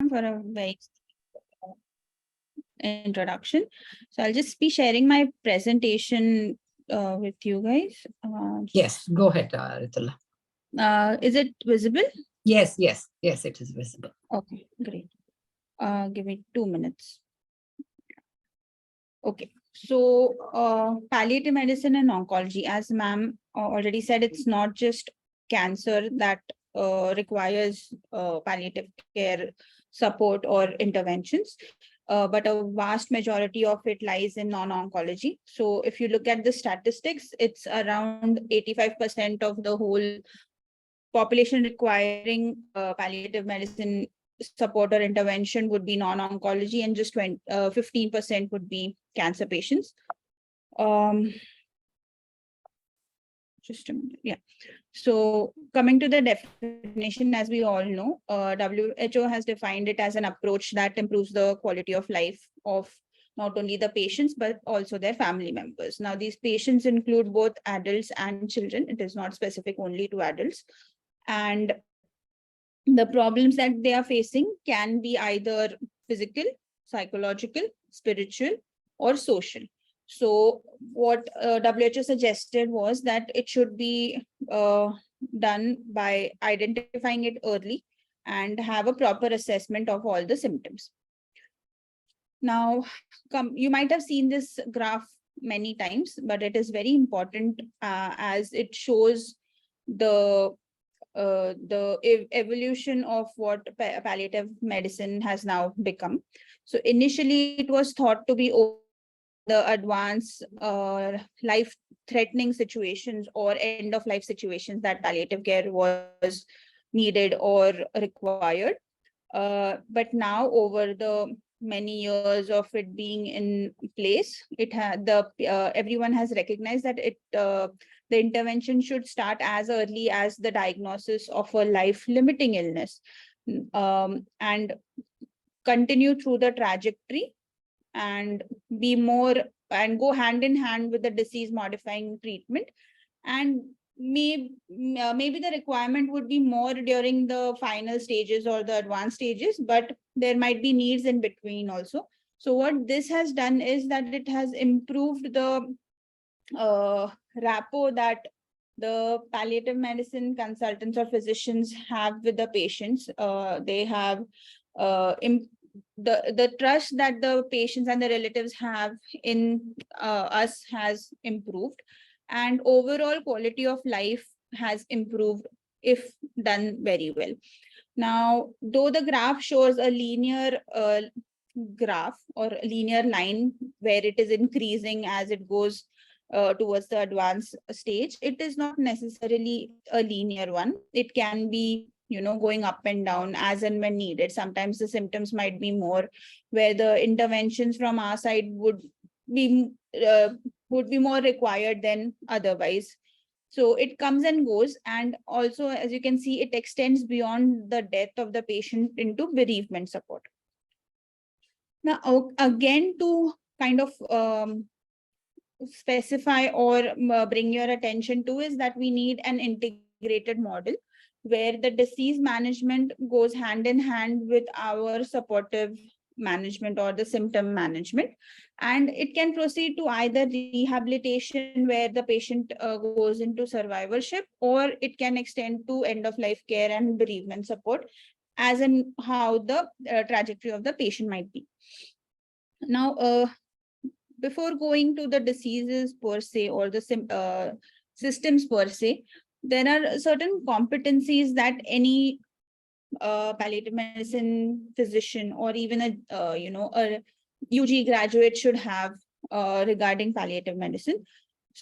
for a very introduction. So I'll just be sharing my presentation with you guys. Yes, go ahead, Rutula. Is it visible? Yes, it is visible. Okay, great. Give me 2 minutes. Okay, so palliative medicine and oncology, as ma'am already said, it's not just cancer that requires palliative care support or interventions, but a vast majority of it lies in non-oncology. So if you look at the statistics, it's around 85% of the whole population requiring palliative medicine support or intervention would be non-oncology, and just 15% would be cancer patients. Just a minute. Yeah. So coming to the definition, as we all know, WHO has defined it as an approach that improves the quality of life of not only the patients, but also their family members. Now, these patients include both adults and children. It is not specific only to adults. And the problems that they are facing can be either physical, psychological, spiritual, or social. So what WHO suggested was that it should be done by identifying it early and have a proper assessment of all the symptoms. Now, you might have seen this graph many times, but it is very important as it shows the evolution of what palliative medicine has now become. So initially, it was thought to be the advanced life-threatening situations or end-of-life situations that palliative care was needed or required. But now, over the many years of it being in place, it had everyone has recognized that the intervention should start as early as the diagnosis of a life-limiting illness, and continue through the trajectory and be more and go hand in hand with the disease modifying treatment. And maybe the requirement would be more during the final stages or the advanced stages, but there might be needs in between also. So what this has done is that it has improved the rapport that the palliative medicine consultants or physicians have with the patients. They have the trust that the patients and the relatives have in us has improved, and overall quality of life has improved if done very well. Now, though the graph shows a linear graph or a linear line where it is increasing as it goes towards the advanced stage, it is not necessarily a linear one. It can be, going up and down as and when needed. Sometimes the symptoms might be more, where the interventions from our side would be more required than otherwise. So it comes and goes, and also, as you can see, it extends beyond the death of the patient into bereavement support. Now, again, to kind of specify or bring your attention to is that we need an integrated model where the disease management goes hand in hand with our supportive management or the symptom management, and it can proceed to either rehabilitation where the patient goes into survivorship, or it can extend to end of life care and bereavement support, as in how the trajectory of the patient might be. Now, before going to the diseases per se or the systems per se, there are certain competencies that any palliative medicine physician or even a UG graduate should have regarding palliative medicine.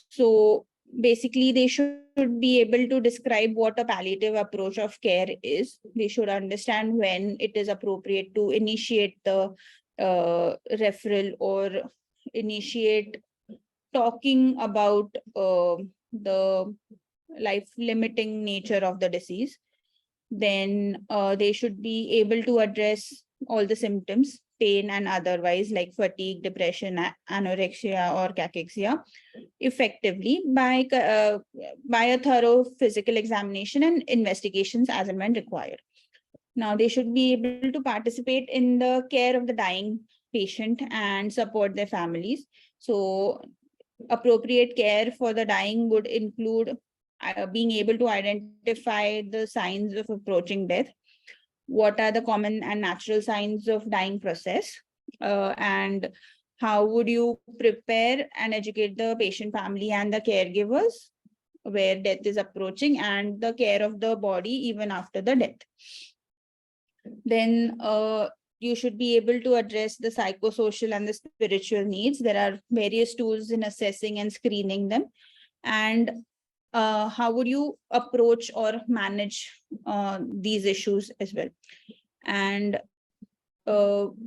So basically, they should be able to describe what a palliative approach of care is. They should understand when it is appropriate to initiate the referral or initiate talking about the life-limiting nature of the disease. Then they should be able to address all the symptoms, pain and otherwise, like fatigue, depression, anorexia or cachexia, effectively by a thorough physical examination and investigations as and when required. Now, they should be able to participate in the care of the dying patient and support their families. So, appropriate care for the dying would include being able to identify the signs of approaching death. What are the common and natural signs of dying process? And how would you prepare and educate the patient family and the caregivers where death is approaching, and the care of the body even after the death? Then you should be able to address the psychosocial and the spiritual needs. There are various tools in assessing and screening them. And how would you approach or manage these issues as well? And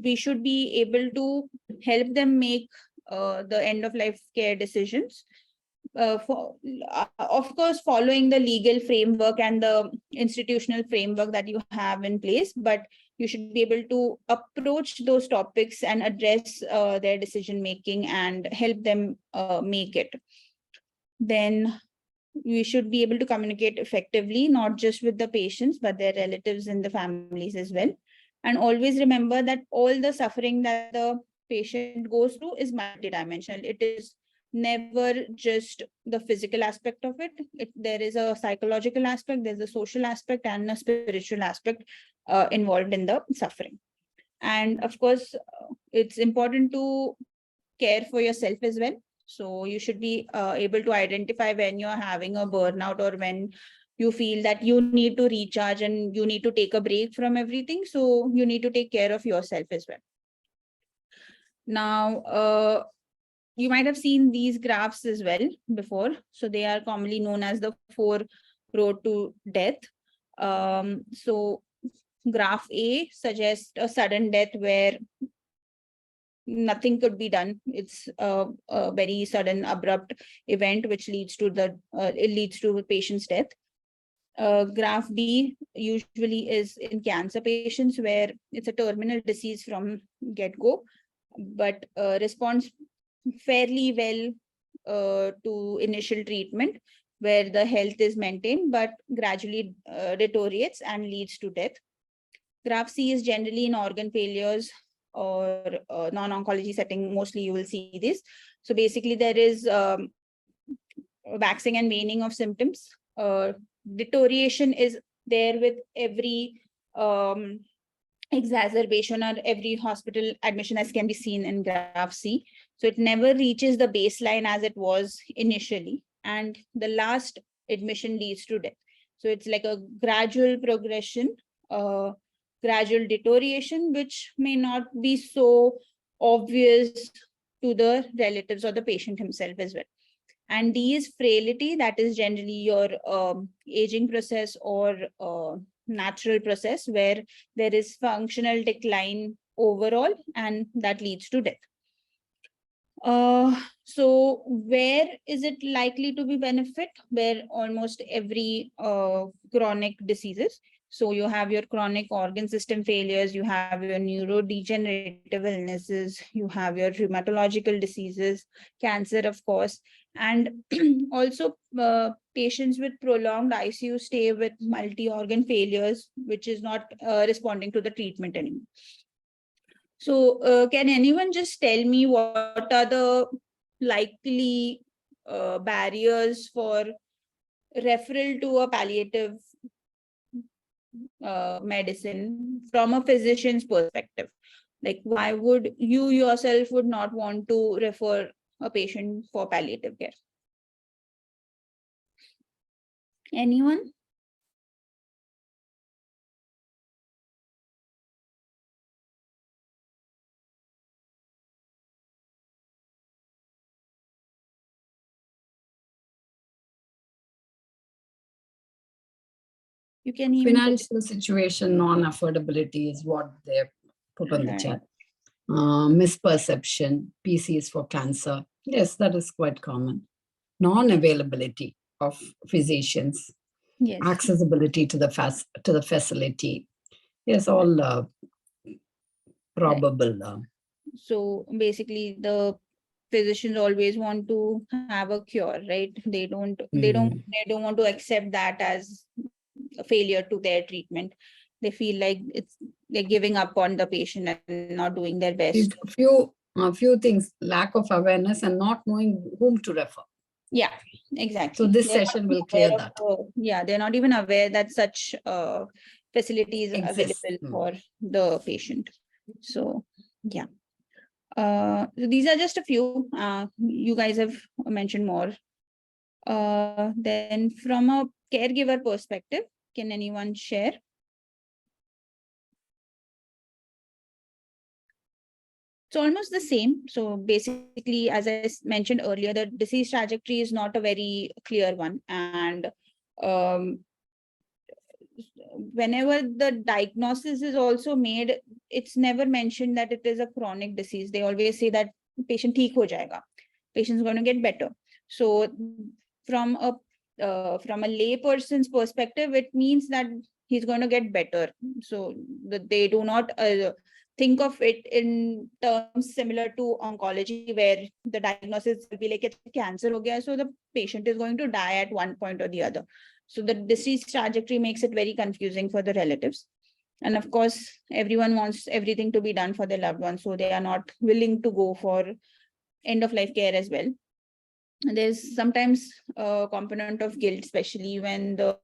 we should be able to help them make the end of life care decisions. Of course, following the legal framework and the institutional framework that you have in place, but you should be able to approach those topics and address their decision making and help them make it. Then we should be able to communicate effectively, not just with the patients, but their relatives and the families as well. And always remember that all the suffering that the patient goes through is multidimensional. It is never just the physical aspect of it. There is a psychological aspect, there's a social aspect, and a spiritual aspect involved in the suffering. And of course, it's important to care for yourself as well. So you should be able to identify when you're having a burnout, or when you feel that you need to recharge and you need to take a break from everything. So you need to take care of yourself as well. Now, you might have seen these graphs as well before. So they are commonly known as the 4 road to death. So graph A suggests a sudden death where nothing could be done. It's a very sudden, abrupt event which leads to the patient's death. Graph B usually is in cancer patients where it's a terminal disease from get-go, but responds fairly well to initial treatment, where the health is maintained but gradually deteriorates and leads to death. Graph C is generally in organ failures or non-oncology setting. Mostly you will see this. So basically there is waxing and waning of symptoms. Deterioration is there with every exacerbation or every hospital admission, as can be seen in graph C. So it never reaches the baseline as it was initially, and the last admission leads to death. So it's like a gradual progression, gradual deterioration, which may not be so obvious to the relatives or the patient himself as well. And D is frailty, that is generally your aging process or natural process where there is functional decline overall, and that leads to death. So where is it likely to be benefit? Where almost every chronic diseases. So you have your chronic organ system failures, you have your neurodegenerative illnesses, you have your rheumatological diseases, cancer, of course, and also patients with prolonged ICU stay with multi-organ failures, which is not responding to the treatment anymore. So can anyone just tell me what are the likely barriers for referral to a palliative medicine from a physician's perspective? Like, why would you yourself would not want to refer a patient for palliative care? Anyone? You can even Financial situation, non-affordability is what they put on the Right. chat. Misperception, PC is for cancer. Yes, that is quite common. Non-availability of physicians, Yes. accessibility to the facility. Yes, all probable. So basically, the physicians always want to have a cure, right? They don't want to accept that as a failure to their treatment. they feel like they're giving up on the patient and not doing their best. A few things, lack of awareness and not knowing whom to refer. Yeah, exactly. So this They're not session even will clear aware that. yeah, they're not even aware that such facilities are Exists. available for the patient. So yeah. So these are just a few. You guys have mentioned more. Then from a caregiver perspective, can anyone share? It's almost the same. So basically, as I mentioned earlier, the disease trajectory is not a very clear one. And um, whenever the diagnosis is also made, it's never mentioned that it is a chronic disease. They always say that patient theek ho jayega, patient's going to get better. So from a lay person's perspective, it means that he's going to get better. So they do not think of it in terms similar to oncology, where the diagnosis will be like it's cancer ho gaya, so the patient is going to die at one point or the other. So the disease trajectory makes it very confusing for the relatives. And of course, everyone wants everything to be done for their loved ones, so they are not willing to go for end of life care as well. And there's sometimes a component of guilt, especially when the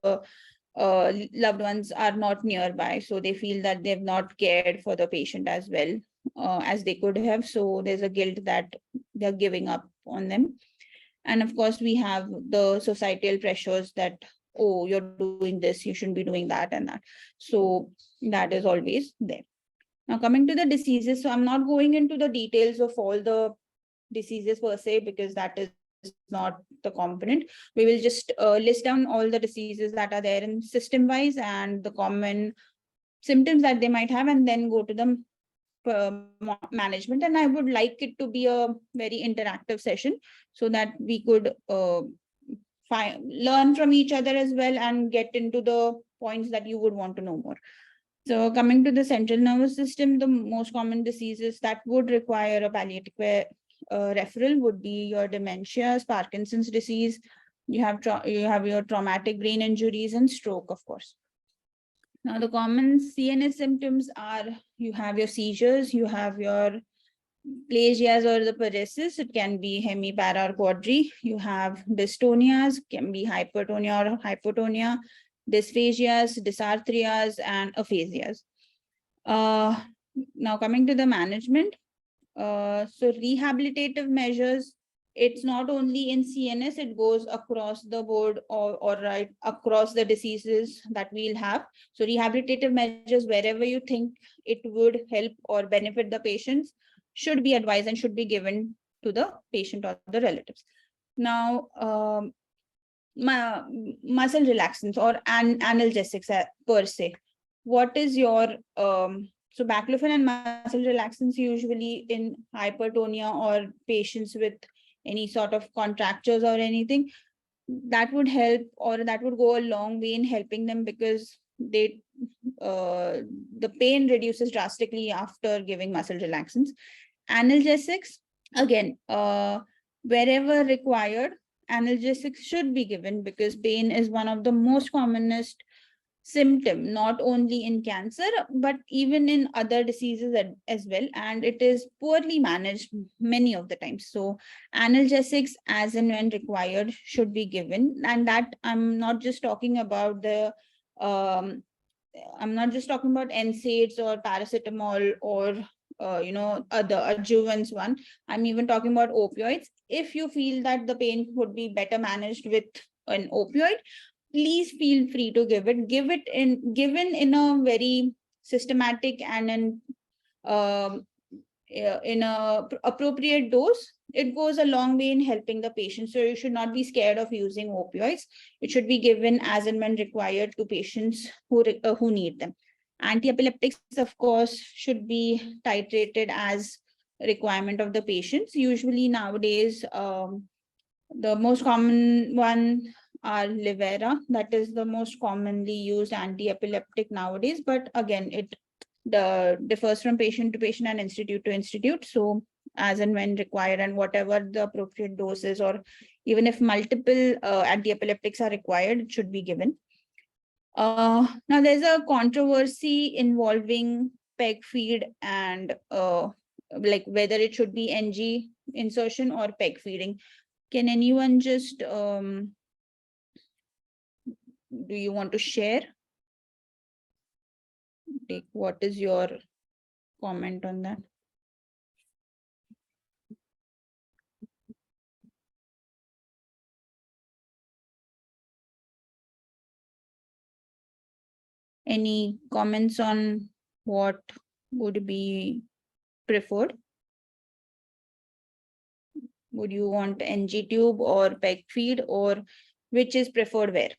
loved ones are not nearby. So they feel that they've not cared for the patient as well as they could have. So there's a guilt that they're giving up on them. And of course, we have the societal pressures that, oh, you're doing this, you shouldn't be doing that and that. So that is always there. Now, coming to the diseases, so I'm not going into the details of all the diseases per se, because that is not the component. We will just list down all the diseases that are there in system wise and the common symptoms that they might have, and then go to the management. And I would like it to be a very interactive session so that we could learn from each other as well and get into the points that you would want to know more. So coming to the central nervous system, the most common diseases that would require a palliative care referral would be your dementias, Parkinson's disease. You have your traumatic brain injuries and stroke, of course. Now, the common CNS symptoms are you have your seizures, you have your plasias or the paresis. It can be hemi, para, or quadri. You have dystonias, can be hypertonia or hypotonia, dysphasias, dysarthrias, and aphasias. Now, coming to the management, so rehabilitative measures, it's not only in CNS, it goes across the board or right across the diseases that we'll have. So rehabilitative measures, wherever you think it would help or benefit the patients, should be advised and should be given to the patient or the relatives. Now, muscle relaxants or analgesics per se. What is your so baclofen and muscle relaxants usually in hypertonia or patients with any sort of contractures or anything, that would help, or that would go a long way in helping them, because they the pain reduces drastically after giving muscle relaxants. Analgesics, again, wherever required, analgesics should be given, because pain is one of the most commonest symptom, not only in cancer, but even in other diseases as well. And it is poorly managed many of the times. So analgesics, as and when required, should be given. And that I'm not just talking about the I'm not just talking about NSAIDs or paracetamol or other adjuvants one. I'm even talking about opioids. If you feel that the pain would be better managed with an opioid, please feel free to give it given in a very systematic and in a appropriate dose. It goes a long way in helping the patient. So you should not be scared of using opioids. It should be given as and when required to patients who need them. Anti-epileptics, of course, should be titrated as requirement of the patients. Usually nowadays, the most common one are Livera. That is the most commonly used anti-epileptic nowadays. But again, it differs from patient to patient and institute to institute. So as and when required and whatever the appropriate doses, or even if multiple anti-epileptics are required, it should be given. Now there's a controversy involving peg feed and like whether it should be NG insertion or peg feeding. Can anyone just do you want to share? Like, what is your comment on that? Any comments on what would be preferred? Would you want NG tube or peg feed, or which is preferred where?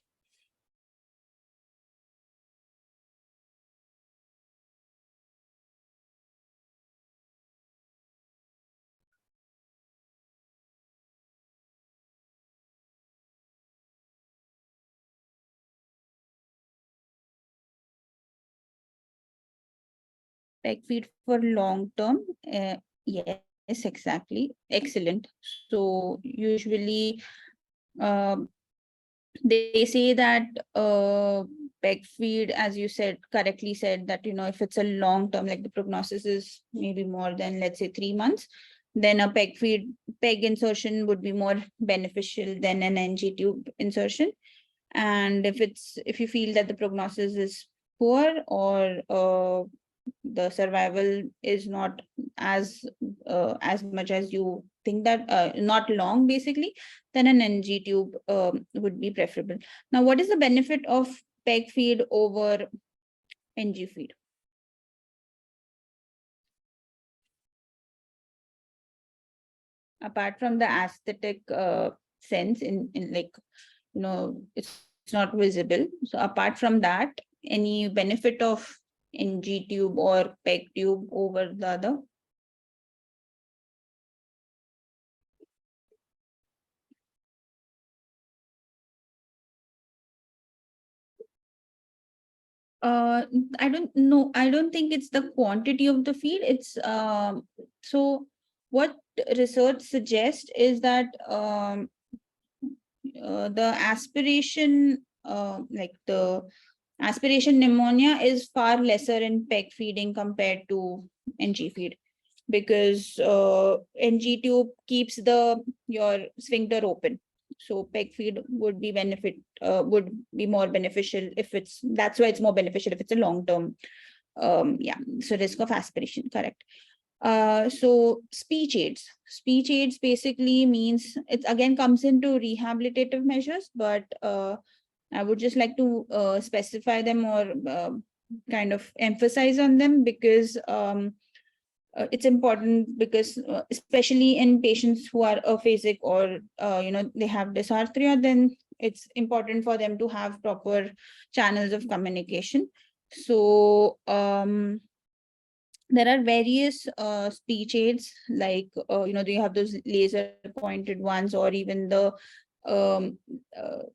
Peg feed for long term? Yes, exactly. Excellent. So usually they say that peg feed, as you said, correctly said, that if it's a long term, like the prognosis is maybe more than, let's say, 3 months, then a peg insertion would be more beneficial than an NG tube insertion. And if you feel that the prognosis is poor, or the survival is not as much as you think, that not long basically, then an NG tube would be preferable. Now, what is the benefit of peg feed over NG feed? Apart from the aesthetic sense, in like, it's not visible. So apart from that, any benefit of NG tube or peg tube over the other? Uh, I don't know. I don't think it's the quantity of the feed. It's so what research suggests is that the aspiration pneumonia is far lesser in peg feeding compared to NG feed, because NG tube keeps your sphincter open. So peg feed would be more beneficial if that's why it's more beneficial if it's a long term. Yeah, so risk of aspiration, correct. So speech aids basically means, it again comes into rehabilitative measures, but I would just like to specify them, or kind of emphasize on them, because it's important, because especially in patients who are aphasic, or they have dysarthria, then it's important for them to have proper channels of communication. So there are various speech aids, like you have those laser pointed ones, or even the um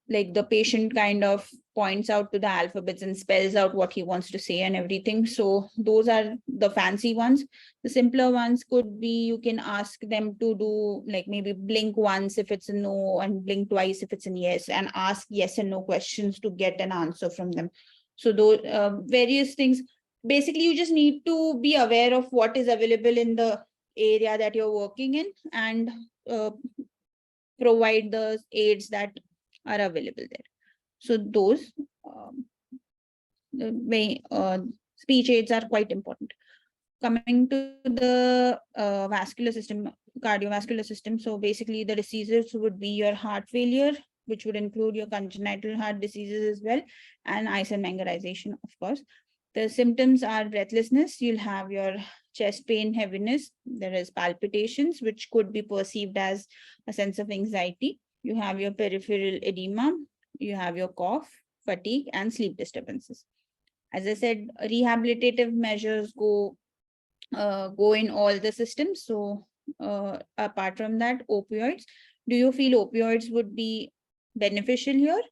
like the patient kind of points out to the alphabets and spells out what he wants to say and everything. So those are the fancy ones. The simpler ones could be, you can ask them to do, like, maybe blink once if it's a no, and blink twice if it's a yes, and ask yes and no questions to get an answer from them. So those various things. Basically, you just need to be aware of what is available in the area that you're working in, and provide the aids that are available there. So those speech aids are quite important. Coming to the vascular system, cardiovascular system. So basically, the diseases would be your heart failure, which would include your congenital heart diseases as well, and ice and mingerization, of course. The symptoms are breathlessness. You'll have your chest pain, heaviness. There is palpitations, which could be perceived as a sense of anxiety. You have your peripheral edema. You have your cough, fatigue, and sleep disturbances. As I said, rehabilitative measures go in all the systems. So apart from that, opioids. Do you feel opioids would be beneficial here?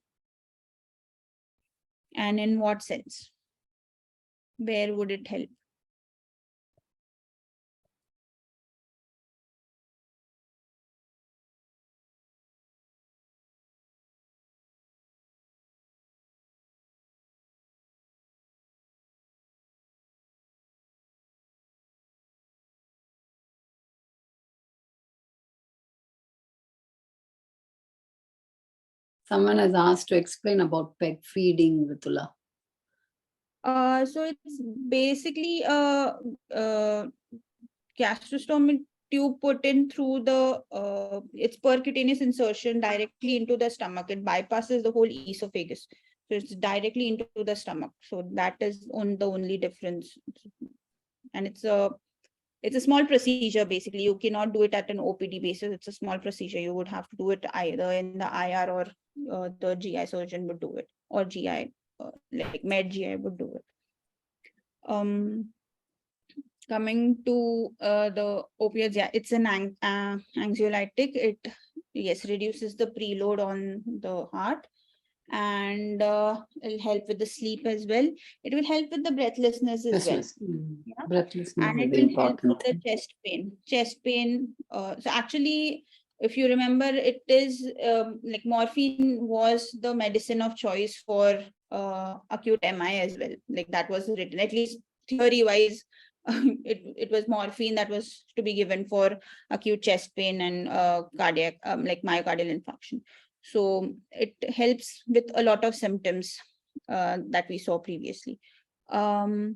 And in what sense? Where would it help? Someone has asked to explain about peg feeding, Rutula. So it's basically a gastrostomy tube put in through the it's percutaneous insertion directly into the stomach. It bypasses the whole esophagus, so it's directly into the stomach. So that is on the only difference, and it's a small procedure. Basically, you cannot do it at an OPD basis. It's a small procedure. You would have to do it either in the IR, or the GI surgeon would do it, or GI like med GI would do it. Coming to the opioids, yeah, it's an anxiolytic. It, yes, reduces the preload on the heart, and it'll help with the sleep as well. It will help with the breathlessness as well. Yeah. Breathlessness And is it very will help with important. the chest pain. Chest pain. So actually, if you remember, it is like morphine was the medicine of choice for acute MI as well. Like that was written, at least theory wise. It was morphine that was to be given for acute chest pain and cardiac, like myocardial infarction. So it helps with a lot of symptoms that we saw previously. Can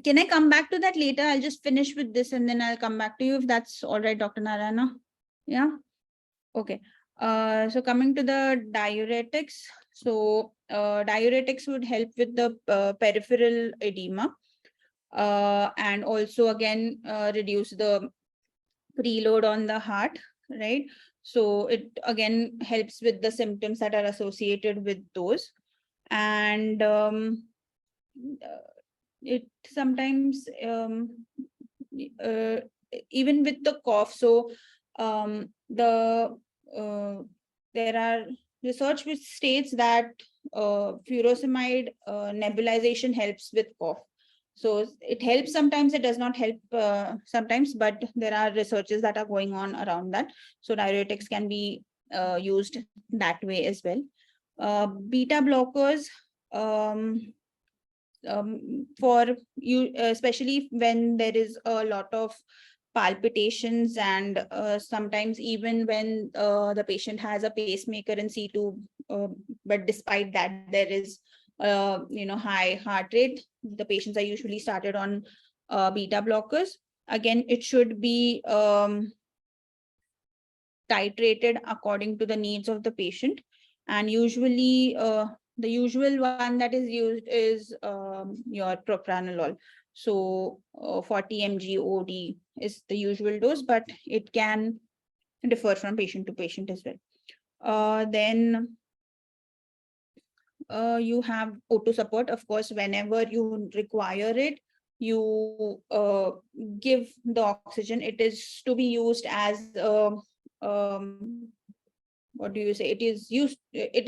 I come back to that later? I'll just finish with this and then I'll come back to you if that's all right, Dr. Narayana. Yeah. Okay. So coming to the diuretics. So diuretics would help with the peripheral edema, and also again reduce the preload on the heart, right? So it again helps with the symptoms that are associated with those. And it sometimes uh, even with the cough. So there are research which states that furosemide nebulization helps with cough. So it helps sometimes, it does not help sometimes, but there are researches that are going on around that. So diuretics can be used that way as well. Beta blockers, for you, especially when there is a lot of palpitations, and sometimes even when the patient has a pacemaker in C2, but despite that there is high heart rate, the patients are usually started on beta blockers. Again, it should be titrated according to the needs of the patient, and usually the usual one that is used is your propranolol. So 40 mg OD is the usual dose, but it can differ from patient to patient as well. Then you have O2 support. Of course, whenever you require it, you give the oxygen. It is to be used as what do you say? It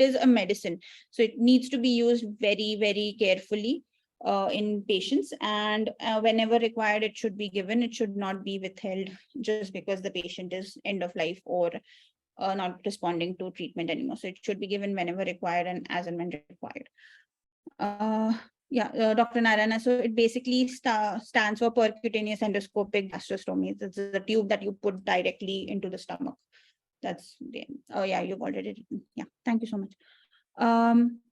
is a medicine. So it needs to be used very, very carefully in patients, and whenever required, it should be given. It should not be withheld just because the patient is end of life or not responding to treatment anymore. So it should be given whenever required and as and when required. Dr. Narayana, so it basically stands for percutaneous endoscopic gastrostomy. It's a tube that you put directly into the stomach. That's the, oh yeah, you've already written. Yeah, thank you so much.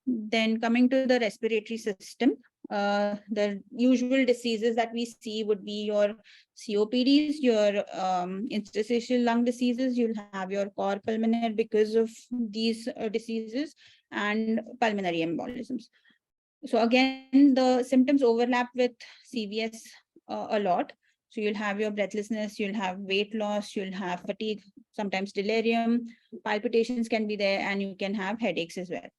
Then coming to the respiratory system, the usual diseases that we see would be your COPDs, your interstitial lung diseases. You'll have your cor pulmonare because of these diseases, and pulmonary embolisms. So again, the symptoms overlap with CVS a lot. So you'll have your breathlessness, you'll have weight loss, you'll have fatigue, sometimes delirium, palpitations can be there, and you can have headaches as well.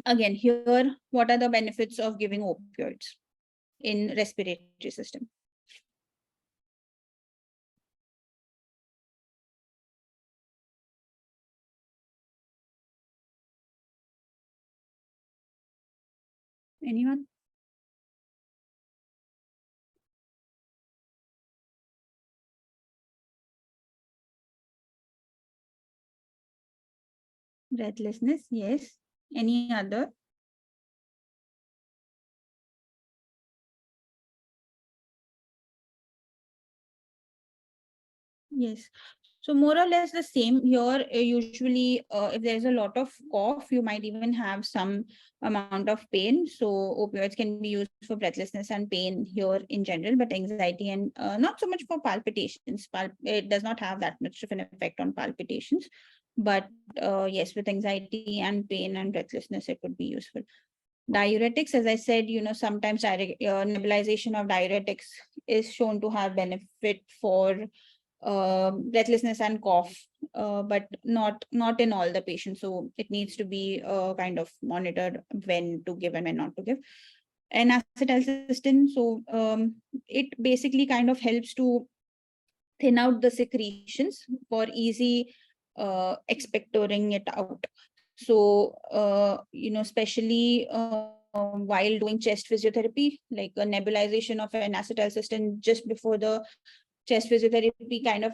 Again, here, what are the benefits of giving opioids in respiratory system? Anyone? Breathlessness, yes. Any other? Yes. So more or less the same here. Usually, if there's a lot of cough, you might even have some amount of pain. So opioids can be used for breathlessness and pain here in general, but anxiety and not so much for palpitations. It does not have that much of an effect on palpitations. But yes, with anxiety and pain and breathlessness, it would be useful. Diuretics, as I said, sometimes nebulization of diuretics is shown to have benefit for breathlessness and cough, but not in all the patients. So it needs to be kind of monitored when to give and when not to give. And acetylcysteine, so it basically kind of helps to thin out the secretions for easy expectoring it out. So, especially while doing chest physiotherapy, like a nebulization of an acetylcysteine just before the chest physiotherapy kind of,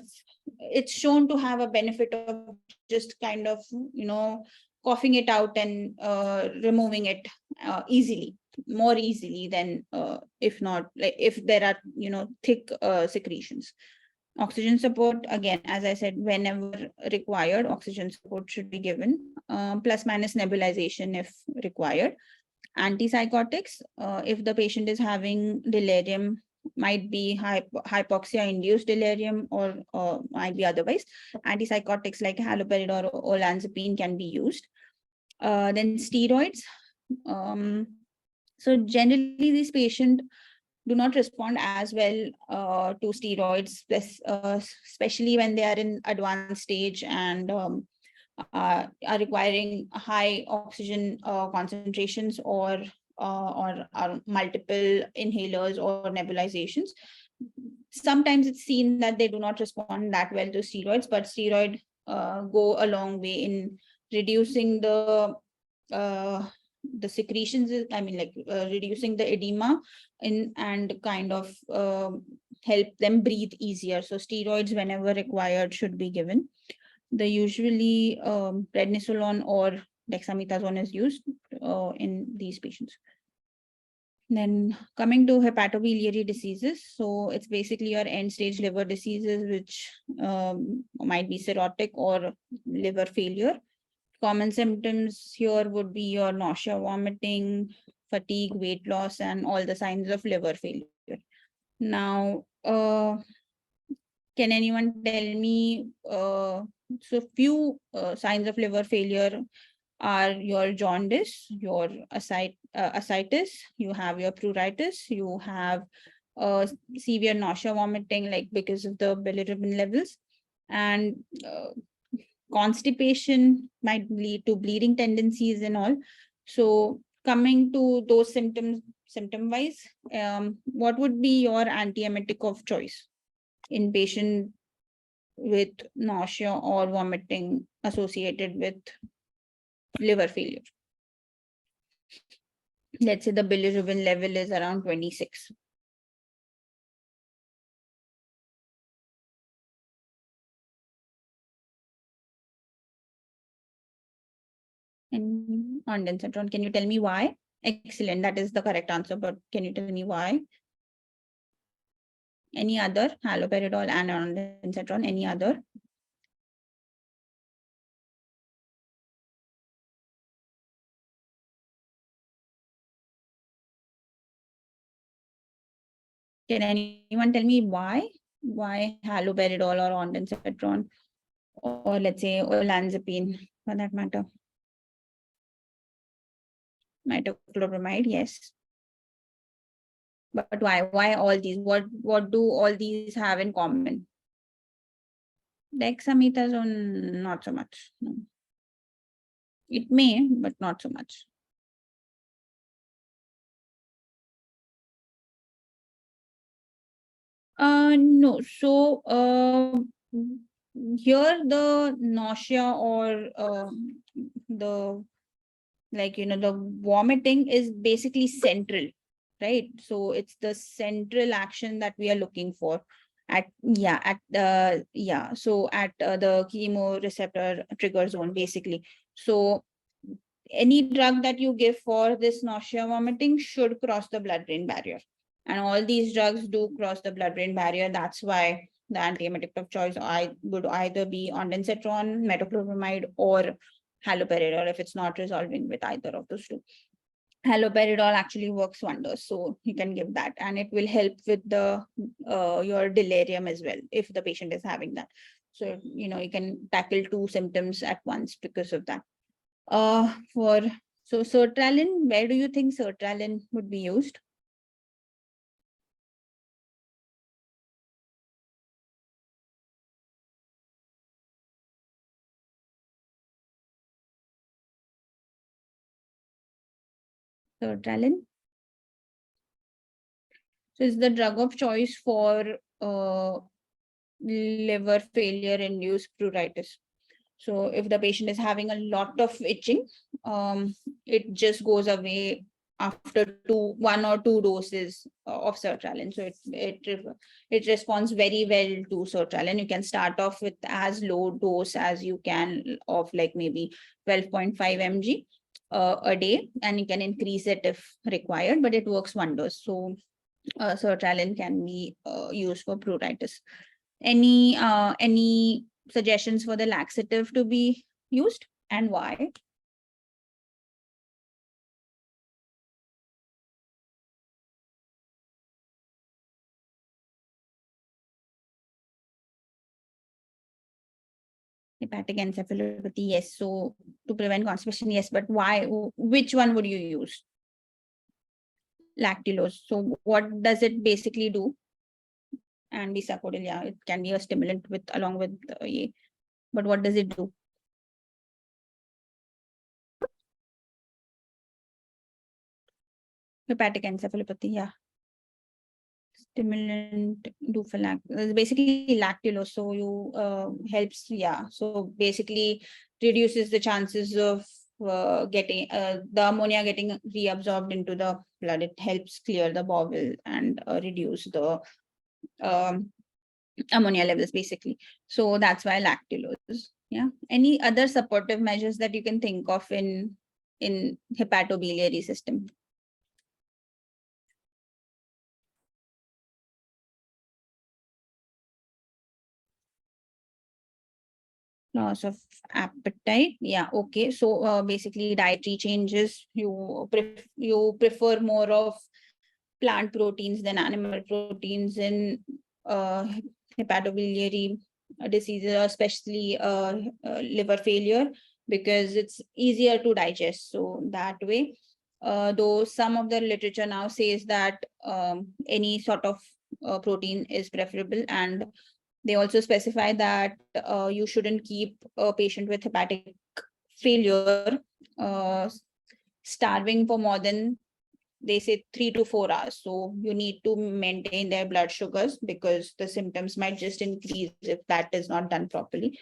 it's shown to have a benefit of just kind of, coughing it out and removing it easily, more easily than if not, like if there are, thick secretions. Oxygen support, again, as I said, whenever required, oxygen support should be given, plus minus nebulization if required. Antipsychotics, if the patient is having delirium, might be hypoxia induced delirium or might be otherwise. Antipsychotics like haloperidol or olanzapine can be used. Then steroids. Um, so generally, these patients do not respond as well to steroids, especially when they are in advanced stage and are requiring high oxygen concentrations or multiple inhalers or nebulizations. Sometimes it's seen that they do not respond that well to steroids, but steroid go a long way in reducing uh, the secretions. I mean, like reducing the edema and kind of help them breathe easier. So steroids, whenever required, should be given. The usually prednisolone or dexamethasone is used in these patients. Then coming to hepatobiliary diseases, so it's basically your end stage liver diseases, which might be cirrhotic or liver failure. Common symptoms here would be your nausea, vomiting, fatigue, weight loss, and all the signs of liver failure. Now, can anyone tell me, so few signs of liver failure are your jaundice, your ascites, you have your pruritus, you have severe nausea, vomiting, like because of the bilirubin levels, and constipation might lead to bleeding tendencies and all. So coming to those symptom wise, what would be your antiemetic of choice in patient with nausea or vomiting associated with liver failure? Let's say the bilirubin level is around 26. And ondansetron, can you tell me why? Excellent, that is the correct answer, but can you tell me why? Any other? Haloperidol and ondansetron, any other? Can anyone tell me why? Why haloperidol or ondansetron, or let's say olanzapine for that matter? Metoclopramide, yes. But why? Why all these? What do all these have in common? Dexamethasone, not so much. No. It may, but not so much. No. So here the nausea or the, like, the vomiting is basically central, right? So it's the central action that we are looking for at so at the chemoreceptor trigger zone basically. So any drug that you give for this nausea vomiting should cross the blood brain barrier, and all these drugs do cross the blood brain barrier. That's why the antiemetic of choice would either be ondansetron, metoclopramide, or haloperidol if it's not resolving with either of those two. Haloperidol actually works wonders, so you can give that, and it will help with the your delirium as well if the patient is having that. So you can tackle two symptoms at once because of that. So sertraline, where do you think sertraline would be used? Sertraline. So it's the drug of choice for liver failure induced pruritus. So if the patient is having a lot of itching, it just goes away after 1 or 2 doses of sertraline. So it responds very well to sertraline. You can start off with as low dose as you can of like maybe 12.5 mg a day, and you can increase it if required, but it works wonders. So sertraline can be used for pruritus. Any suggestions for the laxative to be used and why? Hepatic encephalopathy, yes. So to prevent constipation, yes, but why? Which one would you use? Lactulose. So what does it basically do? And bisacodyl, yeah, it can be a stimulant with along with but what does it do? Hepatic encephalopathy, yeah. Stimulant basically lactulose, so you helps, yeah, so basically reduces the chances of getting the ammonia getting reabsorbed into the blood. It helps clear the bowel and reduce the um, ammonia levels basically. So that's why lactulose. Yeah. Any other supportive measures that you can think of in hepatobiliary system? Loss of appetite, yeah, okay. So basically dietary changes, you prefer more of plant proteins than animal proteins in uh, hepatobiliary diseases, especially liver failure, because it's easier to digest. So that way, though some of the literature now says that any sort of protein is preferable, and they also specify that you shouldn't keep a patient with hepatic failure starving for more than, they say, 3 to 4 hours. So you need to maintain their blood sugars because the symptoms might just increase if that is not done properly.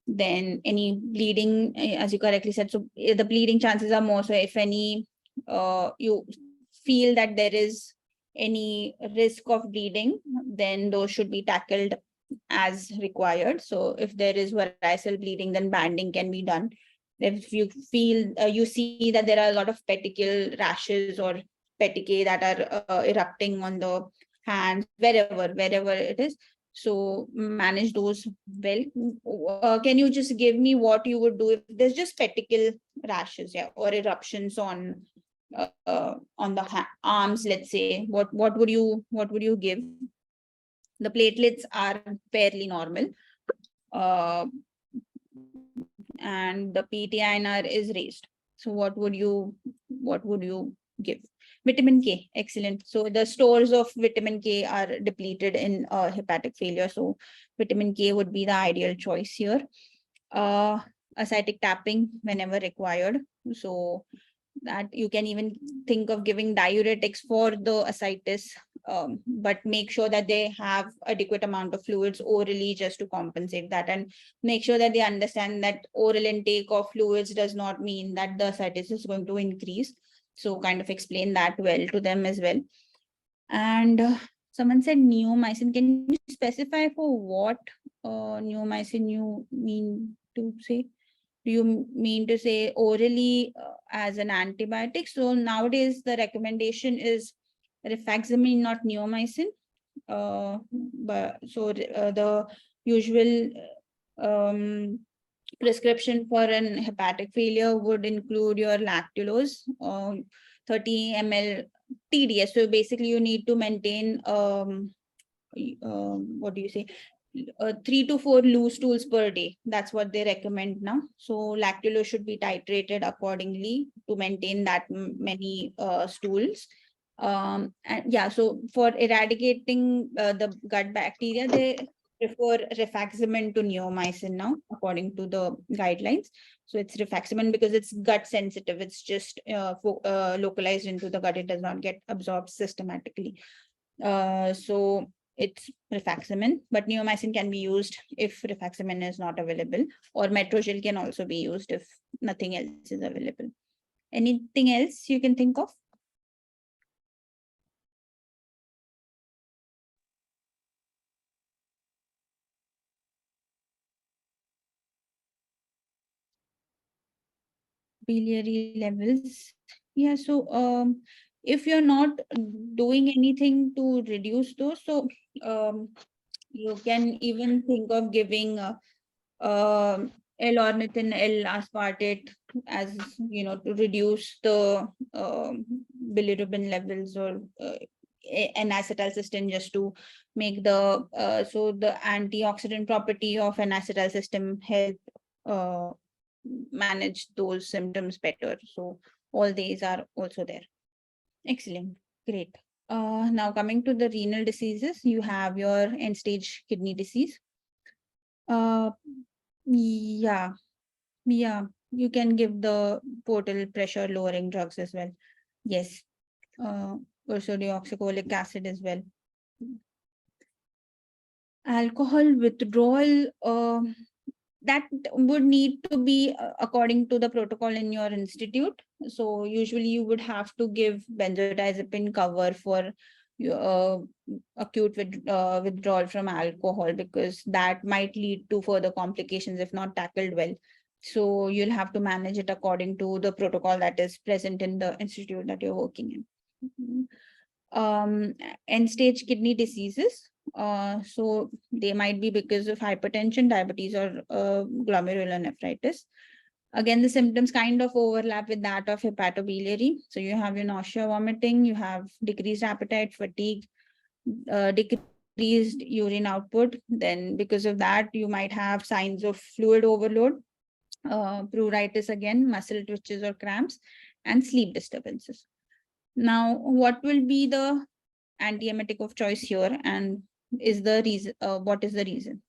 Then any bleeding, as you correctly said, so the bleeding chances are more. So if any, you feel that there is any risk of bleeding, then those should be tackled as required. So if there is variceal bleeding, then banding can be done. If you feel you see that there are a lot of petechial rashes or petechiae that are erupting on the hands, wherever it is, so manage those well. Can you just give me what you would do if there's just petechial rashes, yeah, or eruptions on the arms, let's say? What would you give? The platelets are fairly normal, uh, and the PTINR is raised. So what would you give? Vitamin K, excellent. So the stores of vitamin K are depleted in hepatic failure. So vitamin K would be the ideal choice here. Ascitic tapping whenever required. So that you can even think of giving diuretics for the ascites, but make sure that they have adequate amount of fluids orally just to compensate that, and make sure that they understand that oral intake of fluids does not mean that the ascites is going to increase. So kind of explain that well to them as well. And someone said neomycin. Can you specify for what neomycin you mean to say? Do you mean to say orally as an antibiotic? So nowadays the recommendation is rifaximin, not neomycin. The usual prescription for an hepatic failure would include your lactulose, 30 ml TDS. So basically, you need to maintain what do you say? 3 to 4 loose stools per day. That's what they recommend now. So lactulose should be titrated accordingly to maintain that many stools. And yeah, so for eradicating the gut bacteria, they prefer rifaximin to neomycin now, according to the guidelines. So it's rifaximin because it's gut sensitive. It's just localized into the gut. It does not get absorbed systematically. So it's rifaximin, but neomycin can be used if rifaximin is not available, or metrogyl can also be used if nothing else is available. Anything else you can think of? Biliary levels. Yeah, so if you're not doing anything to reduce those, so you can even think of giving L-ornithine, L-aspartate as, to reduce the bilirubin levels, or N-acetylcysteine, just to make the antioxidant property of N-acetylcysteine help uh, manage those symptoms better. So all these are also there. Excellent. Great. Now coming to the renal diseases, you have your end-stage kidney disease. Uh, yeah, yeah, you can give the portal pressure lowering drugs as well. Yes, ursodeoxycholic acid as well. Alcohol withdrawal, that would need to be according to the protocol in your institute. So usually you would have to give benzodiazepine cover for acute withdrawal from alcohol, because that might lead to further complications if not tackled well. So you'll have to manage it according to the protocol that is present in the institute that you're working in. End-stage kidney diseases. So they might be because of hypertension, diabetes, or glomerulonephritis. Again, the symptoms kind of overlap with that of hepatobiliary. So you have your nausea, vomiting, you have decreased appetite, fatigue, decreased urine output. Then because of that, you might have signs of fluid overload, pruritus again, muscle twitches or cramps, and sleep disturbances. Now, what will be the antiemetic of choice here, and is the reason? What is the reason?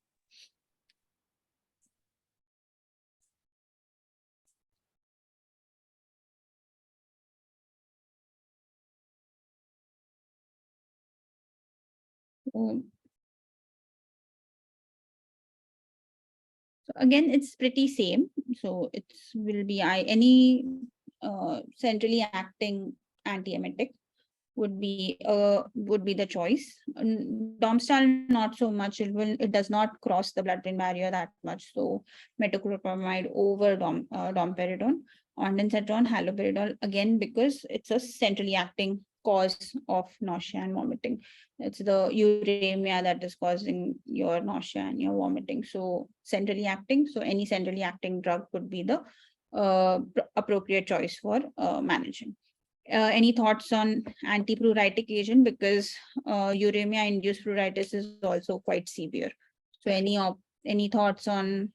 So again, it's pretty same. So it will be any centrally acting antiemetic would be the choice. Domstal, not so much. It does not cross the blood-brain barrier that much. So metoclopramide over domperidone, ondansetron, haloperidol, again because it's a centrally acting cause of nausea and vomiting. It's the uremia that is causing your nausea and your vomiting. So centrally acting. So any centrally acting drug could be the appropriate choice for managing. Any thoughts on antipruritic agent, because uremia induced pruritus is also quite severe. So any thoughts on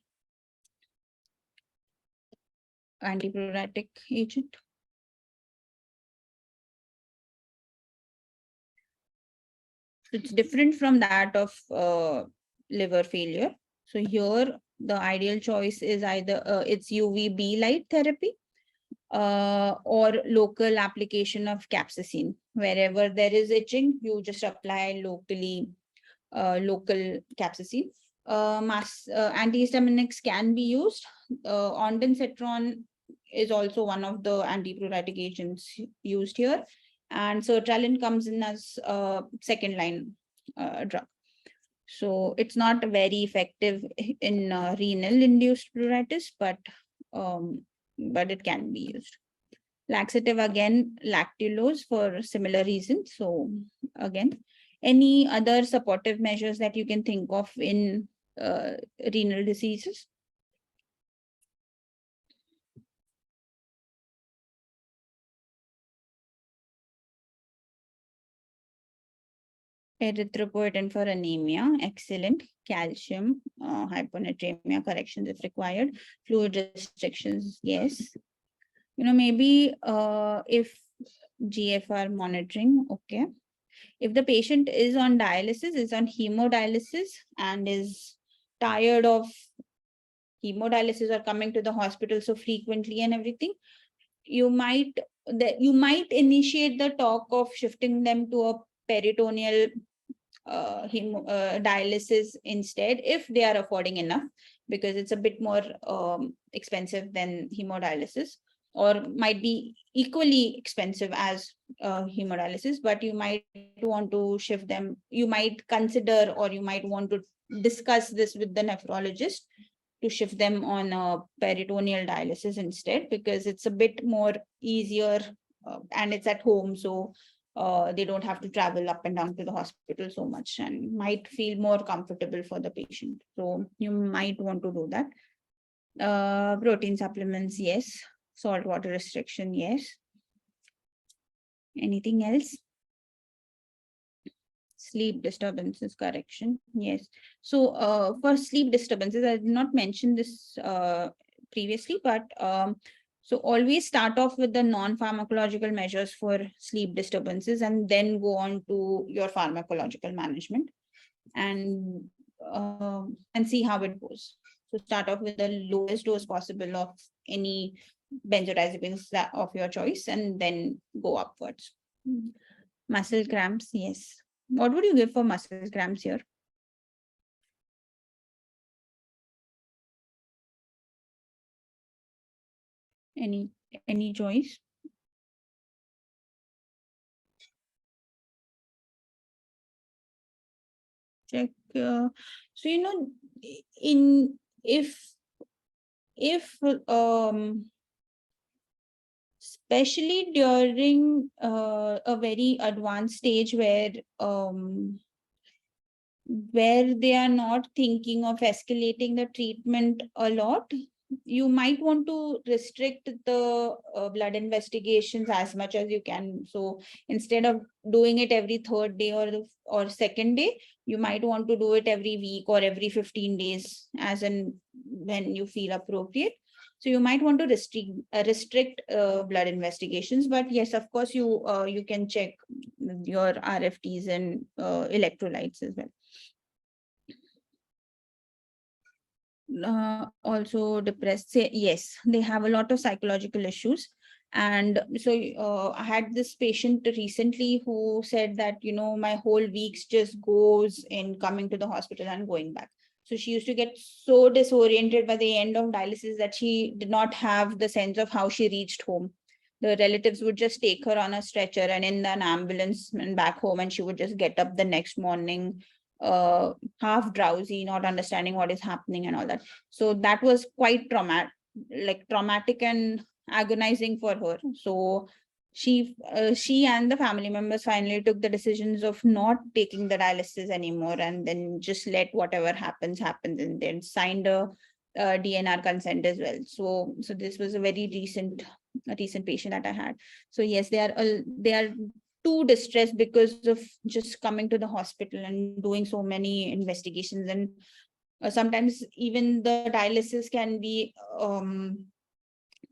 antipruritic agent? It's different from that of liver failure. So here the ideal choice is either it's UVB light therapy or local application of capsaicin. Wherever there is itching, you just apply local capsaicin. Antihistaminics can be used. Ondansetron is also one of the antipruritic agents used here, and sertraline comes in as a second line drug. So it's not very effective in renal induced pruritus, but it can be used. Laxative, again, lactulose for similar reasons. So again, Any other supportive measures that you can think of in renal diseases? Erythropoietin for anemia, excellent. Calcium, hyponatremia corrections if required. Fluid restrictions, yes. Maybe if GFR monitoring, okay. If the patient is on dialysis, is on hemodialysis, and is tired of hemodialysis or coming to the hospital so frequently and everything, you might initiate the talk of shifting them to a peritoneal dialysis instead, if they are affording enough, because it's a bit more expensive than hemodialysis, or might be equally expensive as hemodialysis, but you might want to shift them. You might consider, or you might want to discuss this with the nephrologist to shift them on a peritoneal dialysis instead, because it's a bit more easier and it's at home. So they don't have to travel up and down to the hospital so much, and might feel more comfortable for the patient. So you might want to do that. Protein supplements, yes. Salt water restriction, yes. Anything else? Sleep disturbances correction, yes. So for sleep disturbances, I did not mention this previously, but so always start off with the non-pharmacological measures for sleep disturbances, and then go on to your pharmacological management, and see how it goes. So start off with the lowest dose possible of any benzodiazepines of your choice, and then go upwards. Muscle cramps, yes. What would you give for muscle cramps here? Any choice? Check. So in if especially during a very advanced stage where they are not thinking of escalating the treatment a lot, you might want to restrict the blood investigations as much as you can. So instead of doing it every third day or second day, you might want to do it every week or every 15 days, as in when you feel appropriate. So you might want to restrict blood investigations, but yes, of course, you can check your RFTs and electrolytes as well. Also depressed, say yes, they have a lot of psychological issues. And so I had this patient recently who said that my whole weeks just goes in coming to the hospital and going back. So she used to get so disoriented by the end of dialysis that she did not have the sense of how she reached home. The relatives would just take her on a stretcher and in an ambulance and back home, and she would just get up the next morning half drowsy, not understanding what is happening and all that. So that was quite traumatic and agonizing for her. So she and the family members finally took the decisions of not taking the dialysis anymore, and then just let whatever happens, and then signed a DNR consent as well. So this was a very recent patient that I had. So yes, they are too distressed because of just coming to the hospital and doing so many investigations, and sometimes even the dialysis can be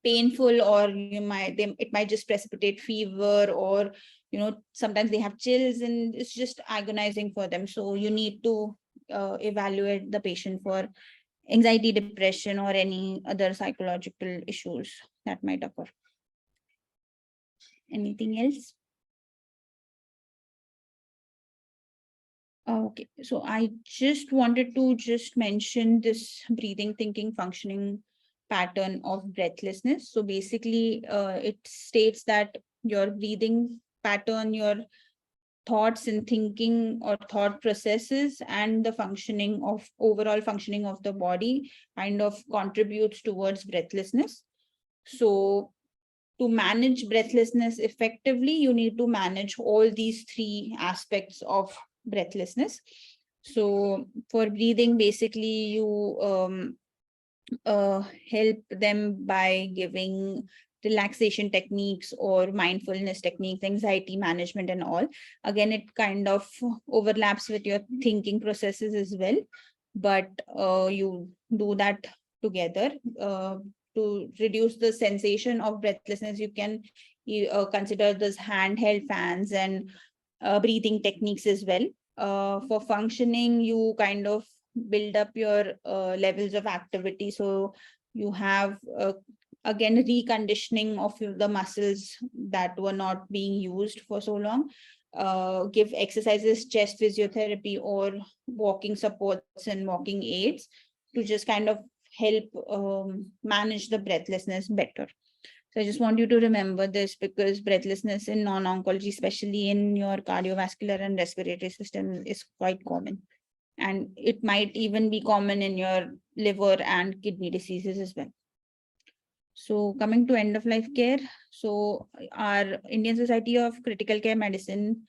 painful, or it might just precipitate fever, or sometimes they have chills, and it's just agonizing for them. So you need to evaluate the patient for anxiety, depression, or any other psychological issues that might occur. Anything else? Okay, so I just wanted to mention this breathing, thinking, functioning pattern of breathlessness. So basically, it states that your breathing pattern, your thoughts and thinking or thought processes, and the overall functioning of the body kind of contributes towards breathlessness. So to manage breathlessness effectively, you need to manage all these three aspects of breathlessness. So for breathing, basically you help them by giving relaxation techniques or mindfulness techniques, anxiety management and all. Again, it kind of overlaps with your thinking processes as well, but you do that together. To reduce the sensation of breathlessness, you can consider this handheld fans and breathing techniques as well. For functioning, you kind of build up your levels of activity. So you have again reconditioning of the muscles that were not being used for so long. Give exercises, chest physiotherapy, or walking supports and walking aids to just kind of help manage the breathlessness better. So I just want you to remember this, because breathlessness in non-oncology, especially in your cardiovascular and respiratory system, is quite common. And it might even be common in your liver and kidney diseases as well. So coming to end of life care, so our Indian Society of Critical Care Medicine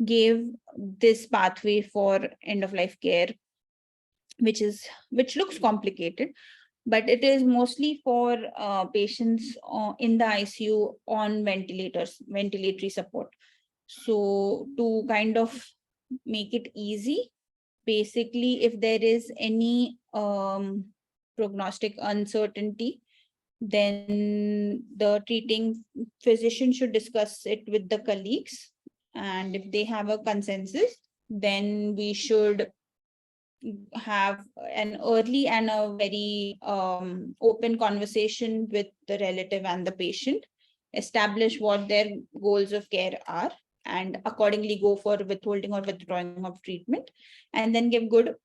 gave this pathway for end of life care, which looks complicated, but it is mostly for patients in the ICU on ventilatory support. So to kind of make it easy, basically, if there is any prognostic uncertainty, then the treating physician should discuss it with the colleagues. And if they have a consensus, then we should have an early and a very open conversation with the relative and the patient, establish what their goals of care are, and accordingly go for withholding or withdrawing of treatment, and then give good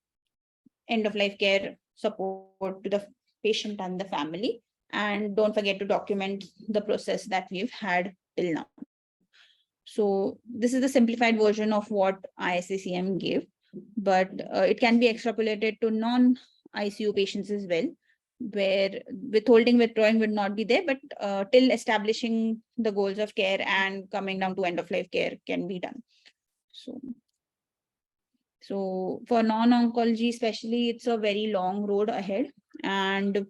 end of life care support to the patient and the family. And don't forget to document the process that we've had till now. So this is the simplified version of what ISACM gave, but it can be extrapolated to non-ICU patients as well, where withholding, withdrawing would not be there, but till establishing the goals of care and coming down to end of life care can be done. So for non-oncology especially, it's a very long road ahead, and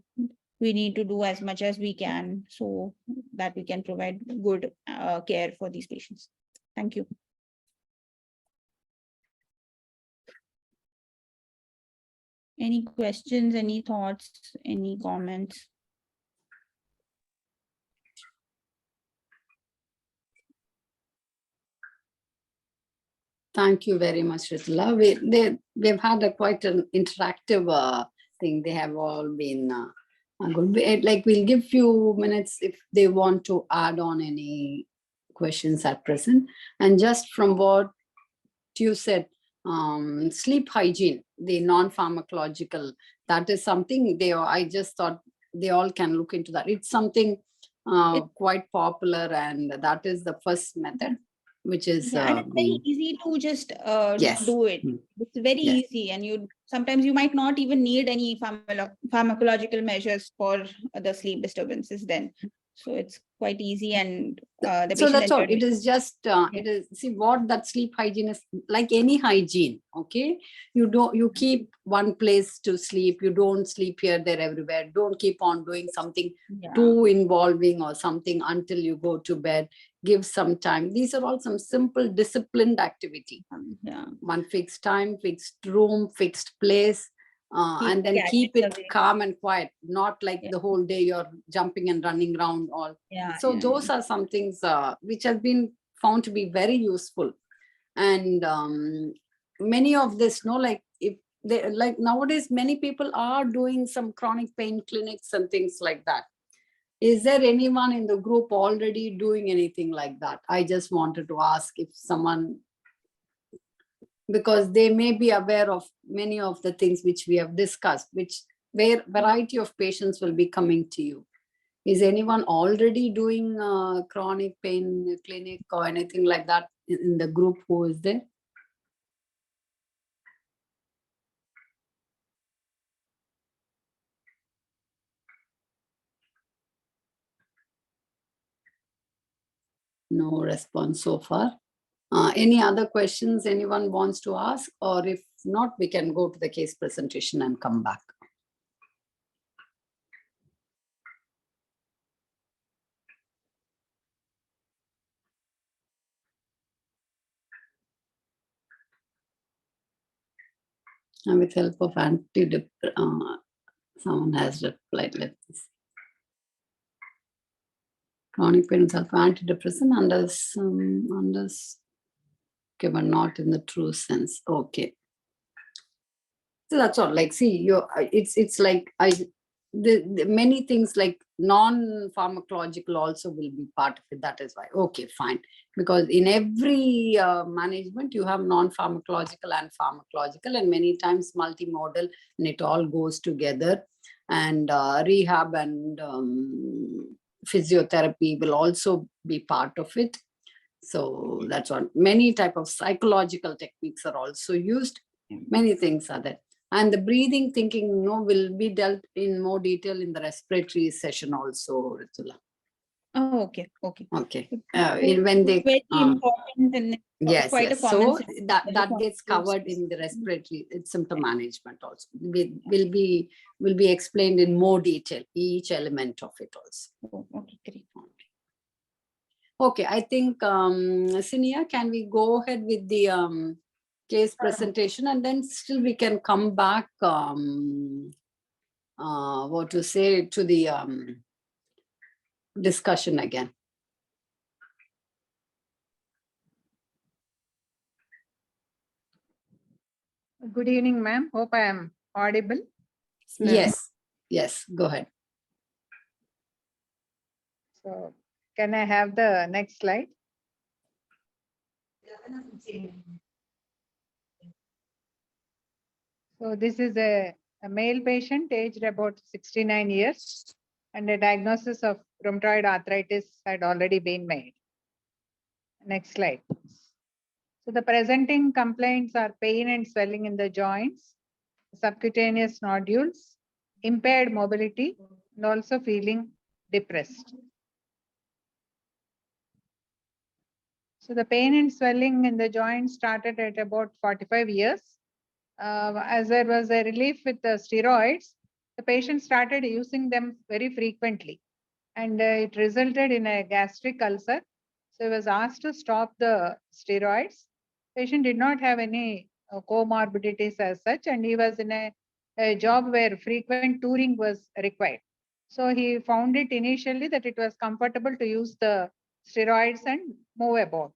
we need to do as much as we can so that we can provide good care for these patients. Thank you. Any questions, any thoughts, any comments? Thank you very much, Rutula. We've had a quite an interactive thing. They have all been good. Like, we'll give few minutes if they want to add on any questions at present. And just from what you said, sleep hygiene, the non-pharmacological, that is something I just thought they all can look into that. It's something quite popular, and that is the first method, which is and it's very easy to just yes. do it. It's very easy, and sometimes you might not even need any pharmacological measures for the sleep disturbances then. So it's quite easy, and the so that's all. enjoyed It is just it is, see what that sleep hygiene is like. Any hygiene, okay, you keep one place to sleep. You don't sleep here, there, everywhere. Don't keep on doing something too involving or something until you go to bed. Give some time. These are all some simple disciplined activity. One fixed time, fixed room, fixed place, and then keep it calm and quiet, not like the whole day you're jumping and running around all. So those are some things which have been found to be very useful. And many of this, like, if they, like, nowadays many people are doing some chronic pain clinics and things like that. Is there anyone in the group already doing anything like that? I just wanted to ask if someone, because they may be aware of many of the things which we have discussed, where variety of patients will be coming to you. Is anyone already doing chronic pain clinic or anything like that in the group who is there? No response so far. Any other questions anyone wants to ask? Or if not, we can go to the case presentation and come back. And with help of someone has replied, let me see. Chronic pain with antidepressant under okay, but not in the true sense. Okay. So that's all. Like, see, it's like the many things like non-pharmacological also will be part of it. That is why. Okay, fine. Because in every management, you have non-pharmacological and pharmacological, and many times multimodal, and it all goes together. And rehab and physiotherapy will also be part of it. So that's what many type of psychological techniques are also used. Many things are there. And the breathing thinking will be dealt in more detail in the respiratory session also, Rutula. Oh, okay. Okay. When they very important and yes, quite yes. a common So that gets covered in the respiratory symptom management also. Will be explained in more detail, each element of it also. Oh, okay, great. Okay, I think Sinia, can we go ahead with the case presentation, and then still we can come back what to say to the discussion again. Good evening, ma'am. Hope I am audible. Yes, go ahead. So, can I have the next slide? So, this is a male patient aged about 69 years, and a diagnosis of rheumatoid arthritis had already been made. Next slide. So, the presenting complaints are pain and swelling in the joints, subcutaneous nodules, impaired mobility, and also feeling depressed. So the pain and swelling in the joint started at about 45 years. As there was a relief with the steroids, the patient started using them very frequently, and it resulted in a gastric ulcer. So he was asked to stop the steroids. Patient did not have any comorbidities as such, and he was in a job where frequent touring was required. So he found it initially that it was comfortable to use the steroids and move about.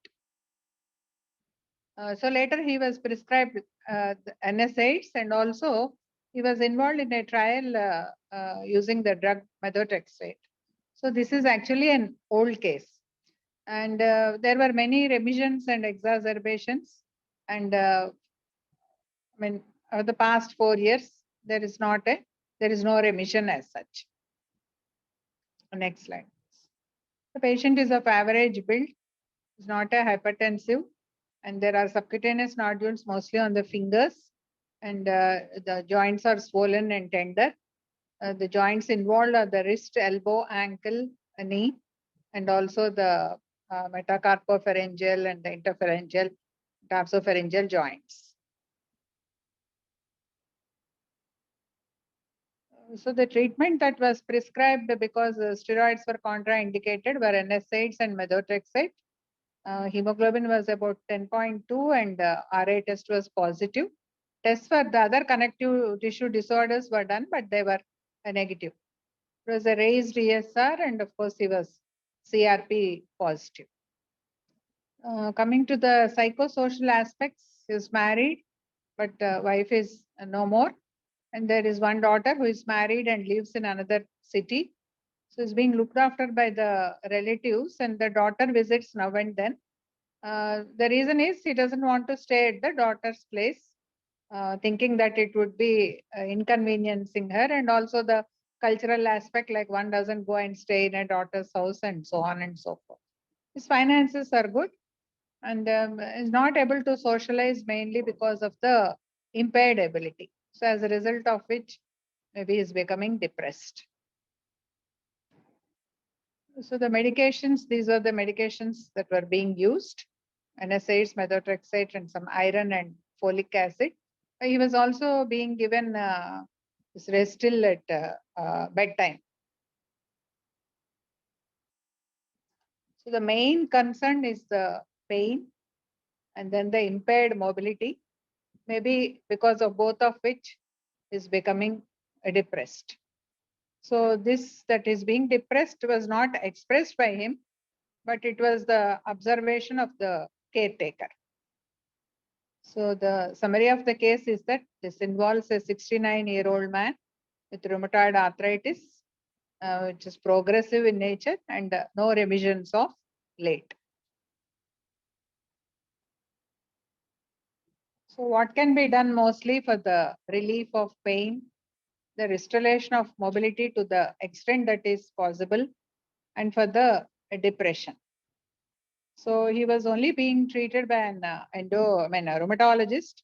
So later he was prescribed the NSAIDs, and also he was involved in a trial using the drug methotrexate. So this is actually an old case, and there were many remissions and exacerbations, and I mean the past 4 years there is no remission as such. Next slide. The patient is of average build, is not a hypertensive, and there are subcutaneous nodules mostly on the fingers, and the joints are swollen and tender. The joints involved are the wrist, elbow, ankle, knee, and also the metacarpopharyngeal and the interpharyngeal, tarsobapharyngeal joints. So the treatment that was prescribed because steroids were contraindicated were NSAIDs and methotrexate. Hemoglobin was about 10.2, and RA test was positive. Tests for the other connective tissue disorders were done, but they were negative. It was a raised ESR, and of course he was CRP positive. Coming to the psychosocial aspects, he is married, but wife is no more. And there is one daughter who is married and lives in another city. So is being looked after by the relatives, and the daughter visits now and then. The reason is he doesn't want to stay at the daughter's place, thinking that it would be inconveniencing her, and also the cultural aspect, like one doesn't go and stay in a daughter's house and so on and so forth. His finances are good, and is not able to socialize mainly because of the impaired ability. So as a result of which, maybe he is becoming depressed. So the medications, these are the medications that were being used. NSAIDs, methotrexate, and some iron and folic acid. He was also being given this Restil at bedtime. So the main concern is the pain and then the impaired mobility, maybe because of both of which is becoming depressed. So this that is being depressed was not expressed by him, but it was the observation of the caretaker. So the summary of the case is that this involves a 69-year-old man with rheumatoid arthritis, which is progressive in nature and no remissions of late. So what can be done mostly for the relief of pain, the restoration of mobility to the extent that is possible, and for the depression. So he was only being treated by an a rheumatologist.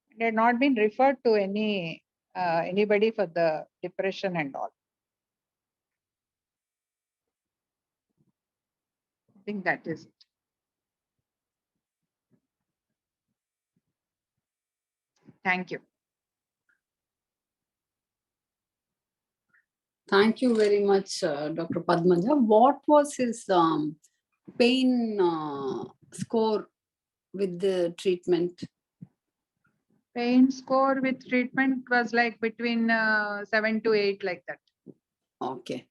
He had not been referred to anybody for the depression and all. I think that is it. Thank you. Thank you very much, Dr. Padmaja. What was his pain score with the treatment? Pain score with treatment was like between 7 to 8, like that. Okay.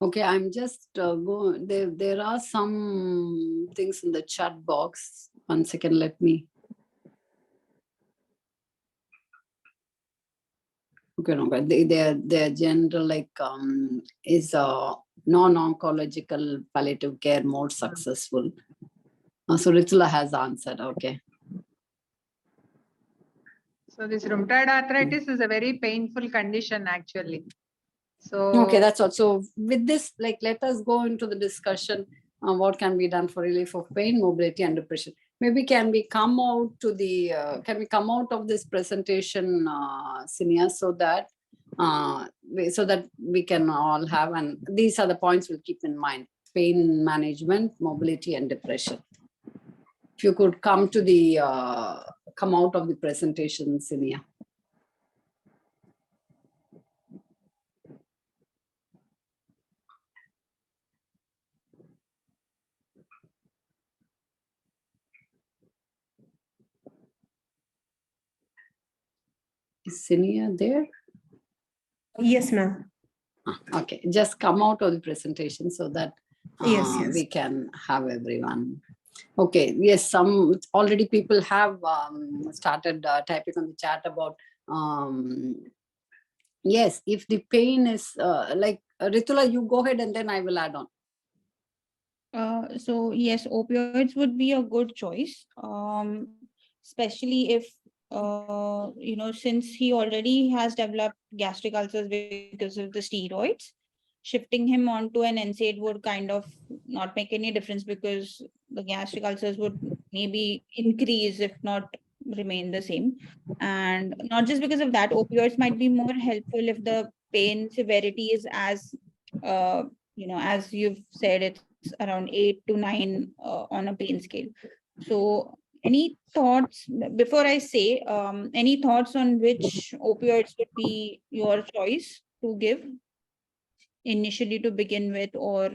Okay, I'm just going. There are some things in the chat box. 1 second, let me. Okay, no, but their general like is non-oncological palliative care more successful. So Rutula has answered. Okay. So this rheumatoid arthritis is a very painful condition actually. So Okay, that's all. So with this, like, let us go into the discussion on what can be done for relief of pain, mobility, and depression. Maybe can we come out to the can we come out of this presentation, Sinia, so that we can all have, and these are the points we'll keep in mind: pain management, mobility, and depression. If you could come to the come out of the presentation, Sinia. Is Sinia there? Yes, ma'am. Okay, just come out of the presentation so that Yes. we can have everyone. Okay, yes, some already people have started typing on the chat about yes, if the pain is like Rutula, you go ahead and then I will add on. So yes, opioids would be a good choice, especially if since he already has developed gastric ulcers because of the steroids. Shifting him onto an NSAID would kind of not make any difference because the gastric ulcers would maybe increase, if not remain the same. And not just because of that, opioids might be more helpful if the pain severity is as as you've said, it's around 8 to 9 on a pain scale. So any thoughts before I say, any thoughts on which opioids would be your choice to give initially to begin with, or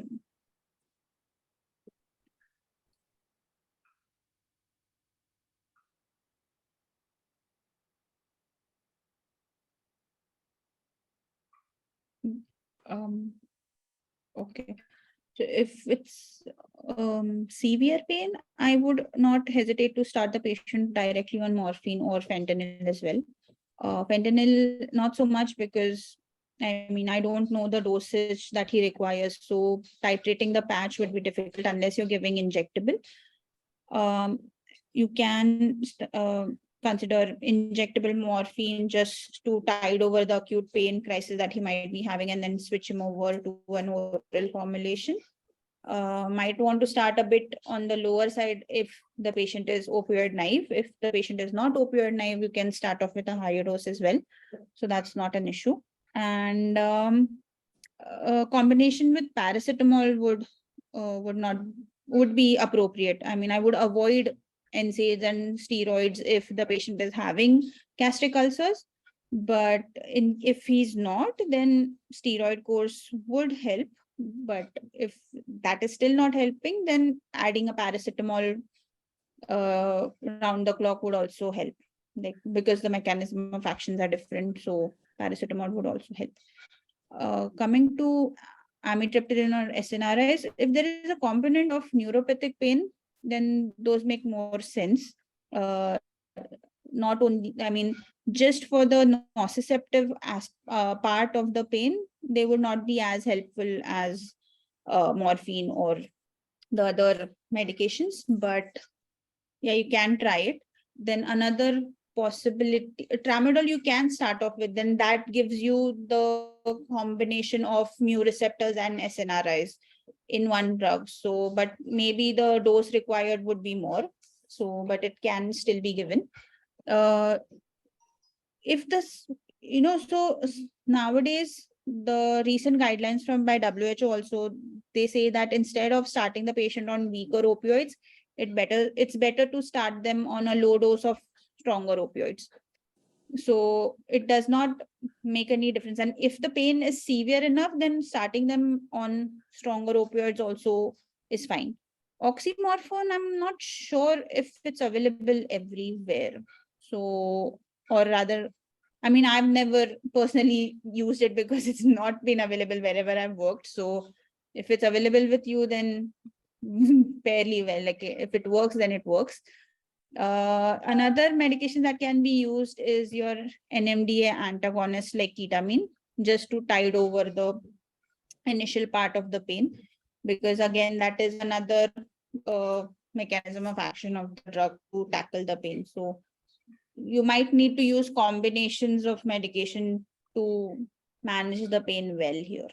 okay. So if it's severe pain, I would not hesitate to start the patient directly on morphine or fentanyl as well. Fentanyl, not so much because I mean, I don't know the dosage that he requires. So titrating the patch would be difficult unless you're giving injectable. You can consider injectable morphine just to tide over the acute pain crisis that he might be having and then switch him over to an oral formulation. Might want to start a bit on the lower side if the patient is opioid naive. If the patient is not opioid naive, you can start off with a higher dose as well. So that's not an issue. And a combination with paracetamol would not would be appropriate. I mean, I would avoid NSAIDs and steroids if the patient is having gastric ulcers. But if he's not, then steroid course would help. But if that is still not helping, then adding a paracetamol round the clock would also help. Like, because the mechanism of actions are different, so paracetamol would also help. Coming to amitriptyline or SNRIs, if there is a component of neuropathic pain, then those make more sense. Not only, I mean, just for the nociceptive part of the pain, they would not be as helpful as morphine or the other medications. But yeah, you can try it. Then another possibility, tramadol you can start off with, then that gives you the combination of mu receptors and SNRIs in one drug. So, but maybe the dose required would be more. So, but it can still be given. If this, so nowadays, the recent guidelines from by WHO also, they say that instead of starting the patient on weaker opioids, it's better to start them on a low dose of stronger opioids. So it does not make any difference. And if the pain is severe enough, then starting them on stronger opioids also is fine. Oxymorphone, I'm not sure if it's available everywhere. So, or rather, I mean, I've never personally used it because it's not been available wherever I've worked. So if it's available with you, then fairly well. Like, if it works, then it works. Another medication that can be used is your NMDA antagonist like ketamine, just to tide over the initial part of the pain, because again, that is another mechanism of action of the drug to tackle the pain. So you might need to use combinations of medication to manage the pain well here.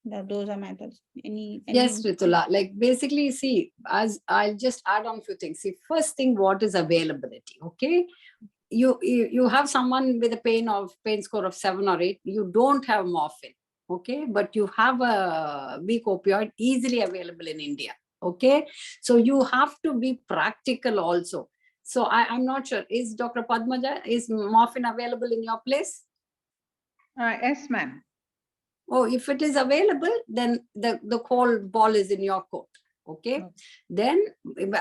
Those are my thoughts. Yes, Rutula, like basically, see, as I'll just add on a few things. See, first thing, what is availability? Okay. You have someone with a pain score of 7 or 8, you don't have morphine, okay, but you have a weak opioid easily available in India, okay. So you have to be practical also. So I'm not sure, is Dr. Padmaja, is morphine available in your place? Yes, ma'am. Oh, if it is available, then the whole ball is in your court, okay. Then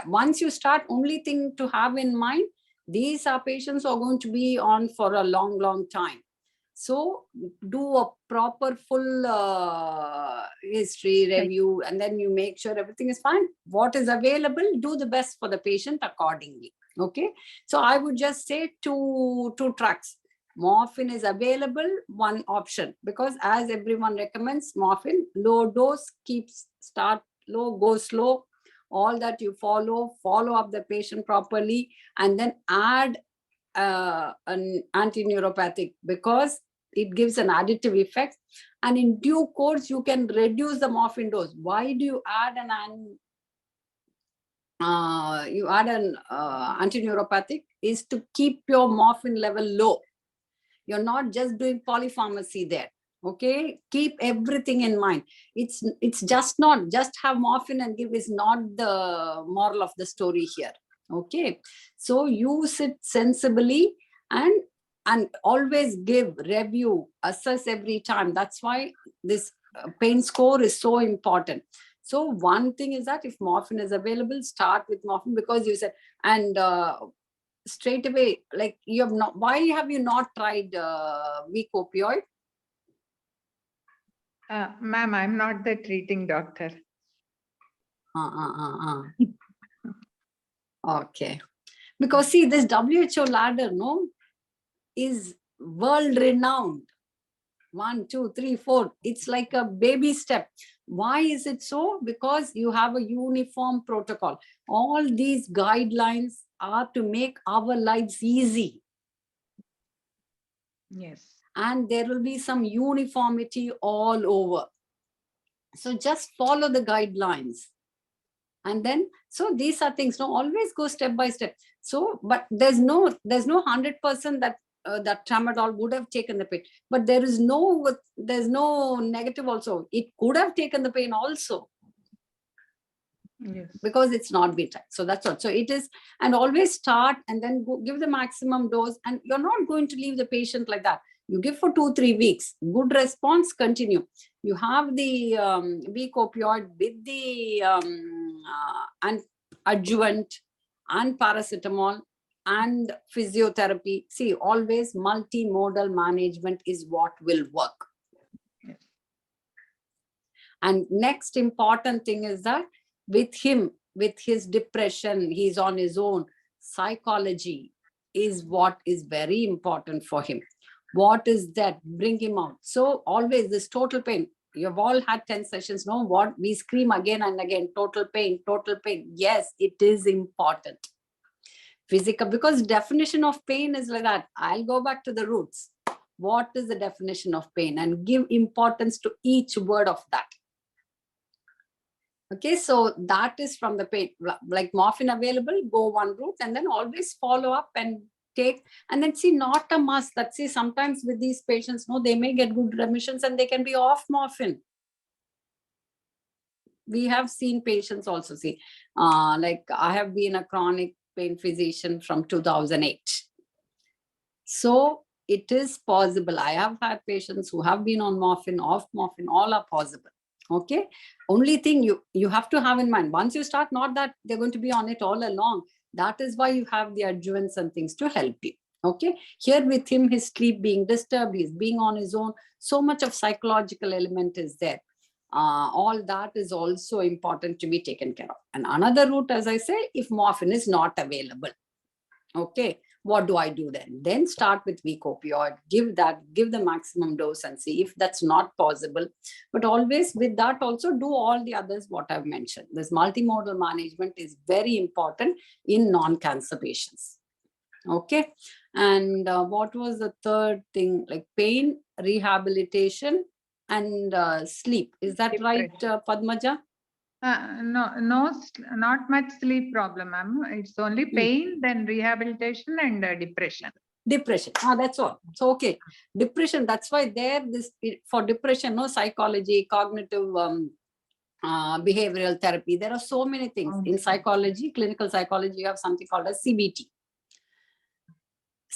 once you start, only thing to have in mind, these are patients who are going to be on for a long time. So do a proper full history review, and then you make sure everything is fine. What is available, do the best for the patient accordingly, okay. So I would just say two tracks. Morphine is available, one option, because as everyone recommends, morphine, low dose, start low, go slow. All that you follow up the patient properly, and then add an anti-neuropathic, because it gives an additive effect. And in due course, you can reduce the morphine dose. Why do you add an anti-neuropathic? Is to keep your morphine level low. You're not just doing polypharmacy there. Okay, keep everything in mind. It's just not just have morphine and give is not the moral of the story here. Okay, so use it sensibly and always give, review, assess every time. That's why this pain score is so important. So one thing is that if morphine is available, start with morphine, because you said, and straight away, like, you have not, why have you not tried weak opioid? Ma'am, I'm not the treating doctor. Okay, because see, this WHO ladder, no, is world renowned. 1, 2, 3, 4. It's like a baby step. Why is it so? Because you have a uniform protocol. All these guidelines are to make our lives easy. Yes. And there will be some uniformity all over. So just follow the guidelines. And then, so these are things, no, always go step by step. So, but there's no 100% that that tramadol would have taken the pain, but there's no negative also. It could have taken the pain also. Yes. because it's not been tried. So that's what. So it is, and always start and then go, give the maximum dose. And you're not going to leave the patient like that. You give for 2-3 weeks, good response, continue. You have the weak opioid with the and adjuvant and paracetamol and physiotherapy. See, always multimodal management is what will work. Yes. And next important thing is that with him, with his depression, he's on his own. Psychology is what is very important for him. What is that? Bring him out. So always this total pain. You've all had 10 sessions. No, what we scream again and again, total pain, total pain. Yes, it is important. Physical, because definition of pain is like that. I'll go back to the roots. What is the definition of pain? And give importance to each word of that. Okay, so that is from the pain, like morphine available, go one route, and then always follow up and take, and then see, not a must that, see, sometimes with these patients, no, they may get good remissions and they can be off morphine. We have seen patients also, see, like I have been a chronic pain physician from 2008. So it is possible. I have had patients who have been on morphine, off morphine, all are possible. Okay, only thing you have to have in mind, once you start, not that they're going to be on it all along. That is why you have the adjuvants and things to help you. Okay, here with him, his sleep being disturbed, he's being on his own, so much of psychological element is there. All that is also important to be taken care of. And another route, as I say, if morphine is not available, okay, what do I do then? Then start with weak opioid, give the maximum dose and see if that's not possible. But always with that also do all the others what I've mentioned. This multimodal management is very important in non-cancer patients. Okay, and what was the third thing? Like pain, rehabilitation, and sleep. Is that right, Padmaja? Not much sleep problem, ma'am. It's only pain, then rehabilitation and depression. Depression. That's all. So, okay. Depression. That's why this for depression, no, psychology, cognitive behavioral therapy. There are so many things. In psychology, clinical psychology, you have something called as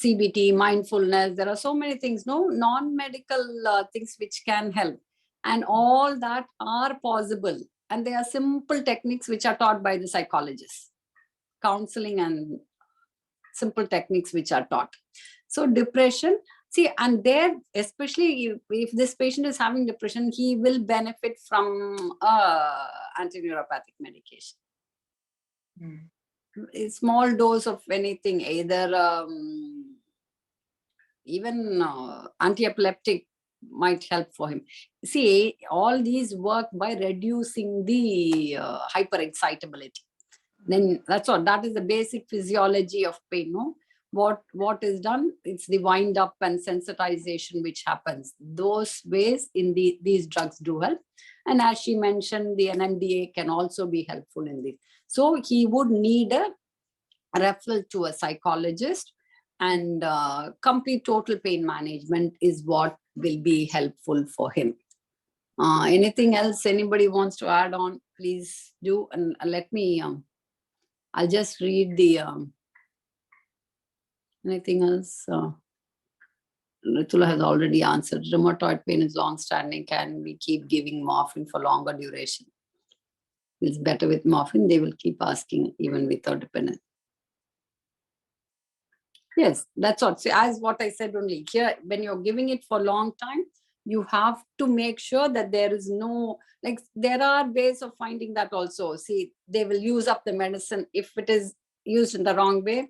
CBT, mindfulness. There are so many things, no, non-medical things which can help. And all that are possible. And they are simple techniques which are taught by the psychologists. Counseling and simple techniques which are taught. So depression, see, and there, especially if this patient is having depression, he will benefit from antineuropathic medication. A small dose of anything, either even anti-epileptic might help for him. See, all these work by reducing the hyperexcitability. Then that's what, that is the basic physiology of pain, no? What is done? It's the wind up and sensitization which happens. Those ways in these drugs do help. And as she mentioned, the NMDA can also be helpful in this. So he would need a referral to a psychologist, and complete total pain management is what will be helpful for him. Anything else anybody wants to add on, please do. And let me, I'll just read the, anything else? Rutula has already answered. Rheumatoid pain is long-standing. Can we keep giving morphine for longer duration? It's better with morphine. They will keep asking even without dependence. Yes, that's what. So as what I said only here, when you're giving it for a long time, you have to make sure that there is no, like, there are ways of finding that also. See, they will use up the medicine if it is used in the wrong way.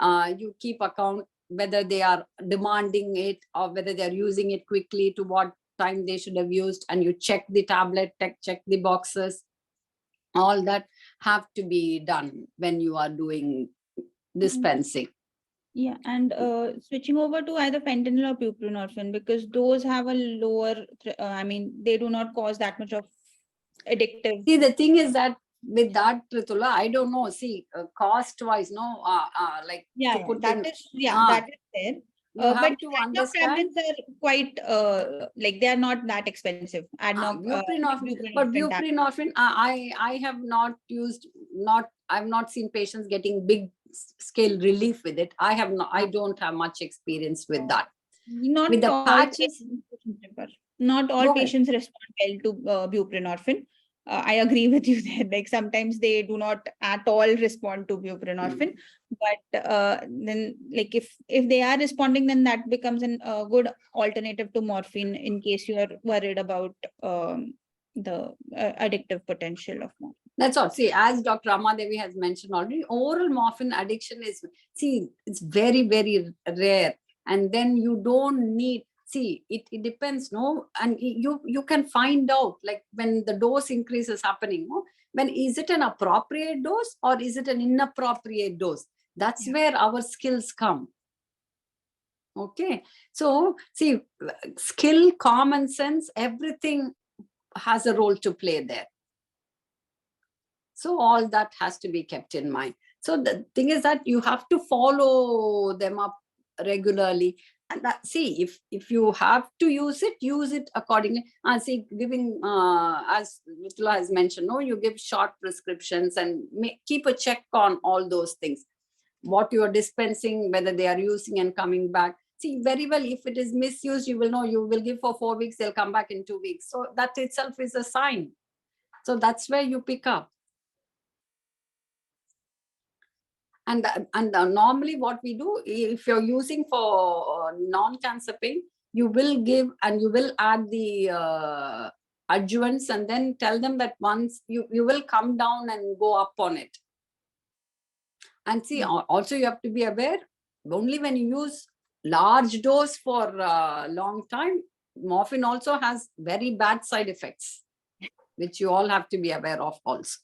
You keep account whether they are demanding it or whether they are using it quickly, to what time they should have used, and you check the tablet, check the boxes. All that have to be done when you are doing dispensing. Yeah, and switching over to either fentanyl or buprenorphine, because those have a lower, I mean, they do not cause that much of addictive. See, the thing is that with that, Rutula, I don't know. See, cost-wise, no, like Yeah, to put that in, is, yeah, that is there. You have But to adenoc understand. tablets are quite like they are not that expensive. Adenoc, Buprenorphine, but buprenorphine tablets. buprenorphine, I have not used, I've not seen patients getting big scale relief with it. I don't have much experience with that. Not With the all patches, not all go ahead. patients respond well to buprenorphine. I agree with you there. Like sometimes they do not at all respond to buprenorphine, but then like if they are responding, then that becomes a good alternative to morphine in case you are worried about the addictive potential of morphine. That's all. See, as Dr. Ramadevi has mentioned already, oral morphine addiction is, it's very, very rare. And then you don't need, it depends, no? And you can find out, like when the dose increase is happening, no? When is it an appropriate dose or is it an inappropriate dose? That's where our skills come. Okay. So, skill, common sense, everything has a role to play there. So all that has to be kept in mind. So the thing is that you have to follow them up regularly. And if you have to use it accordingly. Giving, as Rutula has mentioned, no, you give short prescriptions and keep a check on all those things. What you are dispensing, whether they are using and coming back. See, very well, if it is misused, you will know, you will give for 4 weeks, they'll come back in 2 weeks. So that itself is a sign. So that's where you pick up. And normally what we do, if you're using for non-cancer pain, you will give and you will add the adjuvants and then tell them that once you will come down and go up on it. And also you have to be aware, only when you use large dose for a long time, morphine also has very bad side effects, which you all have to be aware of also.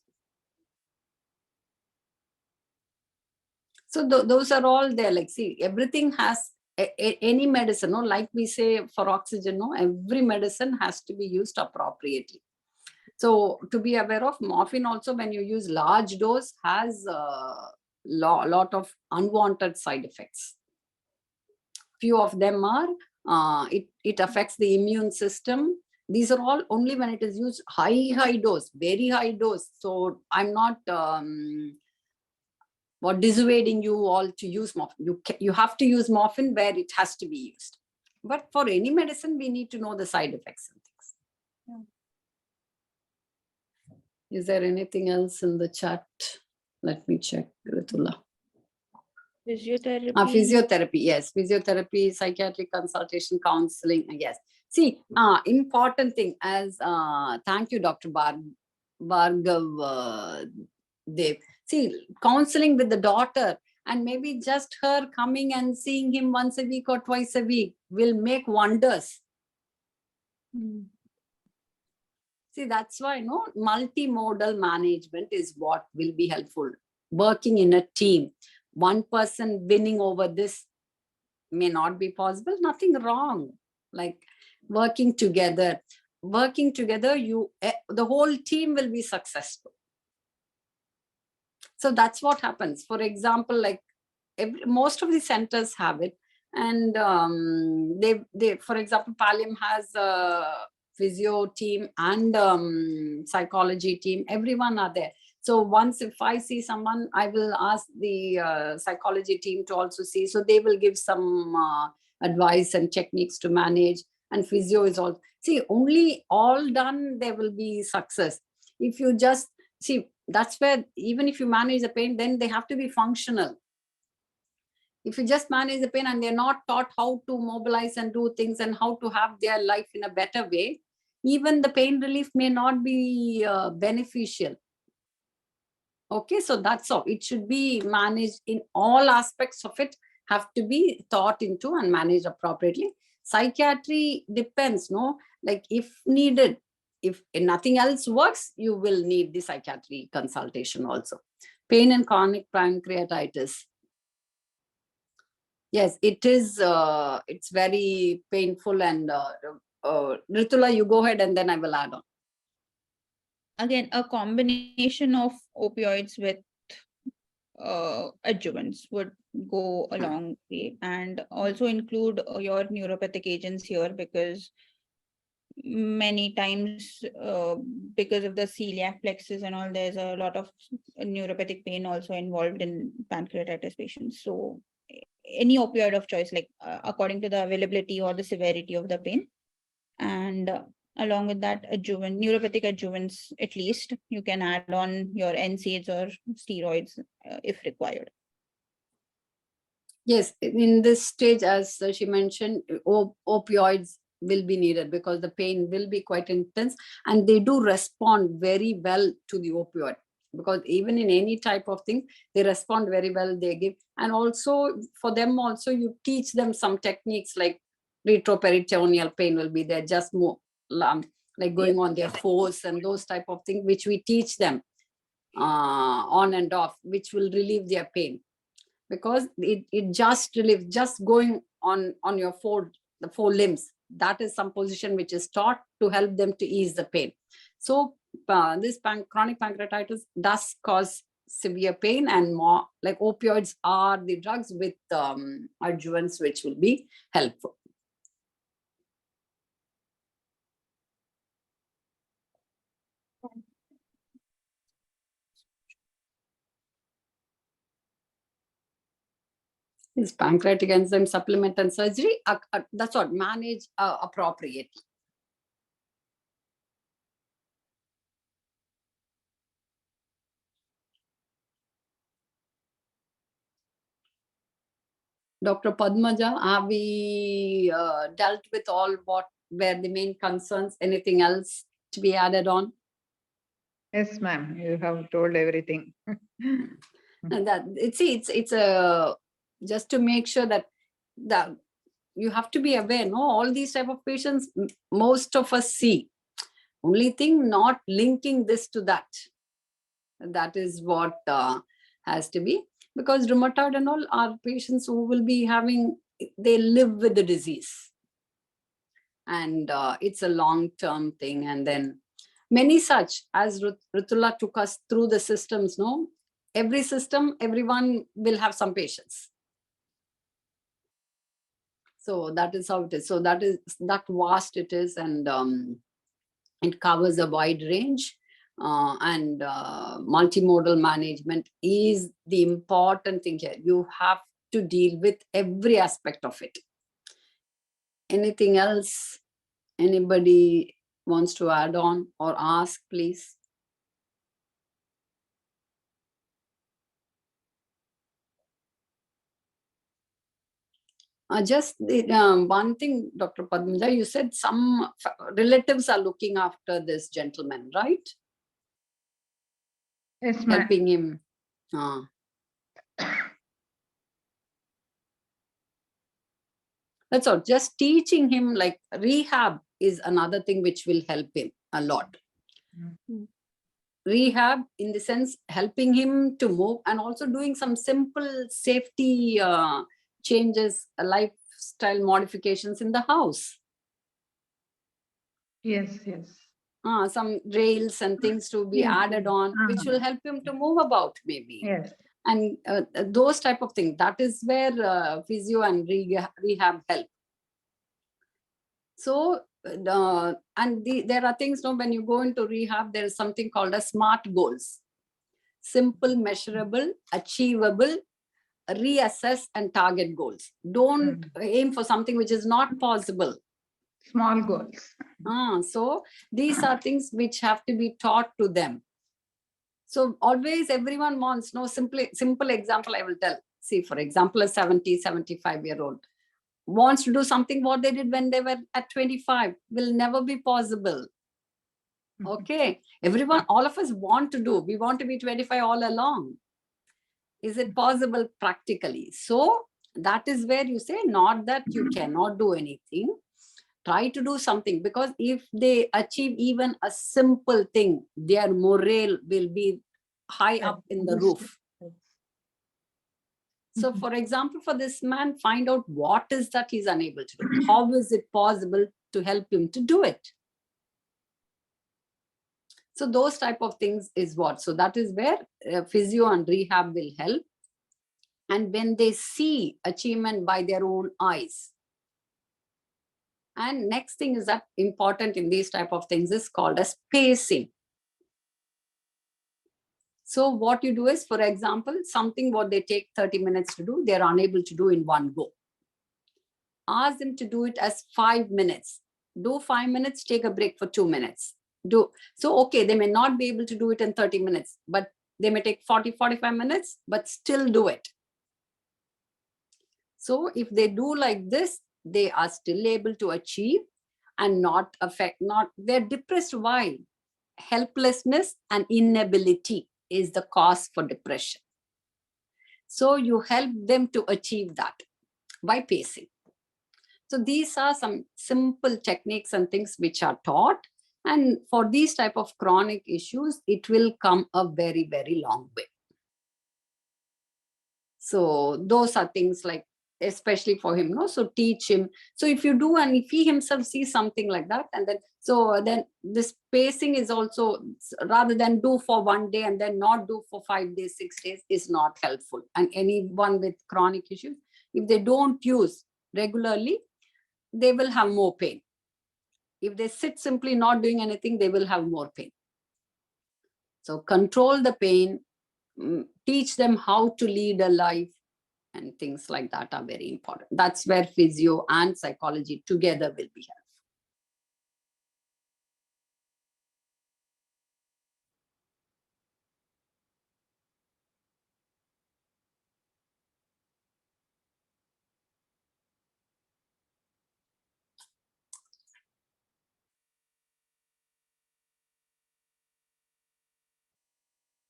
So those are all there. Like, everything has any medicine, no, like we say for oxygen, no, every medicine has to be used appropriately. So to be aware of, morphine also, when you use large dose, has a lot of unwanted side effects. Few of them are, it affects the immune system. These are all only when it is used high dose, very high dose. So I'm not dissuading you all to use morphine. You have to use morphine where it has to be used. But for any medicine, we need to know the side effects and things. Yeah. Is there anything else in the chat? Let me check, Rutula. Physiotherapy. Physiotherapy, yes. Physiotherapy, psychiatric consultation, counseling, yes. Important thing as, thank you, Dr. Bhargav Dev. Counseling with the daughter and maybe just her coming and seeing him once a week or twice a week will make wonders. That's why, multimodal management is what will be helpful. Working in a team, one person winning over this may not be possible. Nothing wrong. Like working together, the whole team will be successful. So that's what happens. For example, like most of the centers have it, and they for example, Palliative has a physio team and psychology team. Everyone are there. So once if I see someone, I will ask the psychology team to also see. So they will give some advice and techniques to manage. And physio is all. Only all done, there will be success. If you just that's where even if you manage the pain, then they have to be functional. If you just manage the pain and they're not taught how to mobilize and do things and how to have their life in a better way, even the pain relief may not be beneficial. Okay, so that's all. It should be managed in all aspects of it, have to be thought into and managed appropriately. Psychiatry depends, no? Like if needed, if nothing else works, you will need the psychiatry consultation also. Pain and chronic pancreatitis. Yes, it is. It's very painful. And Rutula, you go ahead and then I will add on. Again, a combination of opioids with adjuvants would go a long way, and also include your neuropathic agents here, because many times because of the celiac plexus and all, there's a lot of neuropathic pain also involved in pancreatitis patients. So any opioid of choice, like according to the availability or the severity of the pain. And along with that, neuropathic adjuvants, at least you can add on your NSAIDs or steroids if required. Yes, in this stage, as she mentioned, opioids will be needed because the pain will be quite intense, and they do respond very well to the opioid, because even in any type of thing, they respond very well. They give, and also for them also, you teach them some techniques like retroperitoneal pain will be there, just more like going on their force and those type of things, which we teach them on and off, which will relieve their pain. Because it just relieves, just going on your the four limbs, that is some position which is taught to help them to ease the pain. So this chronic pancreatitis does cause severe pain, and more like opioids are the drugs with adjuvants which will be helpful. Is pancreatic enzyme supplement and surgery, that's what, manage appropriately. Dr. Padmaja, have we dealt with all what were the main concerns? Anything else to be added on? Yes, ma'am, you have told everything. And that it's a just to make sure that you have to be aware, no, all these type of patients most of us see. Only thing, not linking this to that. That is what has to be, because rheumatoid and all are patients who will be having, they live with the disease, and it's a long-term thing. And then many such, as Rutula took us through the systems, no, every system, everyone will have some patients. So that is how it is. So that vast it is, and it covers a wide range. And multimodal management is the important thing here. You have to deal with every aspect of it. Anything else anybody wants to add on or ask, please? Just one thing, Dr. Padmaja, you said some relatives are looking after this gentleman, right? Yes, ma'am. Helping him. That's all. Just teaching him, like rehab is another thing which will help him a lot. Rehab in the sense helping him to move, and also doing some simple safety changes, lifestyle modifications in the house. Yes, yes. Some rails and things to be Yes, added yes. on, which will help him to move about maybe. Yes. And those type of things, that is where physio and rehab help. So, there are things, no, when you go into rehab, there is something called as SMART goals. Simple, measurable, achievable, reassess and target goals. Don't aim for something which is not possible. Small goals. So these are things which have to be taught to them. So always everyone wants, no, simple example I will tell. See, for example, a 70, 75-year-old wants to do something what they did when they were at 25 will never be possible. Okay, everyone, all of us want to do, we want to be 25 all along. Is it possible practically? So that is where you say, not that you cannot do anything, try to do something, because if they achieve even a simple thing, their morale will be high up in the roof. So for example, for this man, find out what is that he's unable to do. How is it possible to help him to do it? So those type of things is what. So that is where physio and rehab will help. and when they see achievement by their own eyes. And next thing is that important in these type of things is called as pacing. So what you do is, for example, something what they take 30 minutes to do, they're unable to do in one go. Ask them to do it as 5 minutes. Do 5 minutes, take a break for 2 minutes. So okay, they may not be able to do it in 30 minutes, but they may take 45 minutes, but still do it. So if they do like this, they are still able to achieve and they're depressed. Why? Helplessness and inability is the cause for depression. So you help them to achieve that by pacing. So these are some simple techniques and things which are taught. And for these type of chronic issues, it will come a very, very long way. So those are things like, especially for him, no? So teach him. So if you do, and if he himself sees something like that, and then this pacing is also, rather than do for 1 day and then not do for 5 days, 6 days, is not helpful. And anyone with chronic issues, if they don't use regularly, they will have more pain. If they sit simply not doing anything, they will have more pain. So control the pain, teach them how to lead a life, and things like that are very important. That's where physio and psychology together will be helpful.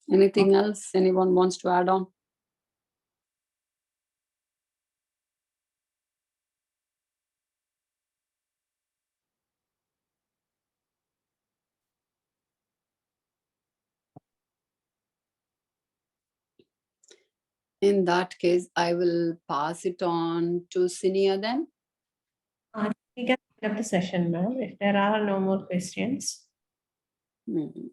Anything else anyone wants to add on? In that case, I will pass it on to Sinia then. We can end up the session now if there are no more questions. Mhm.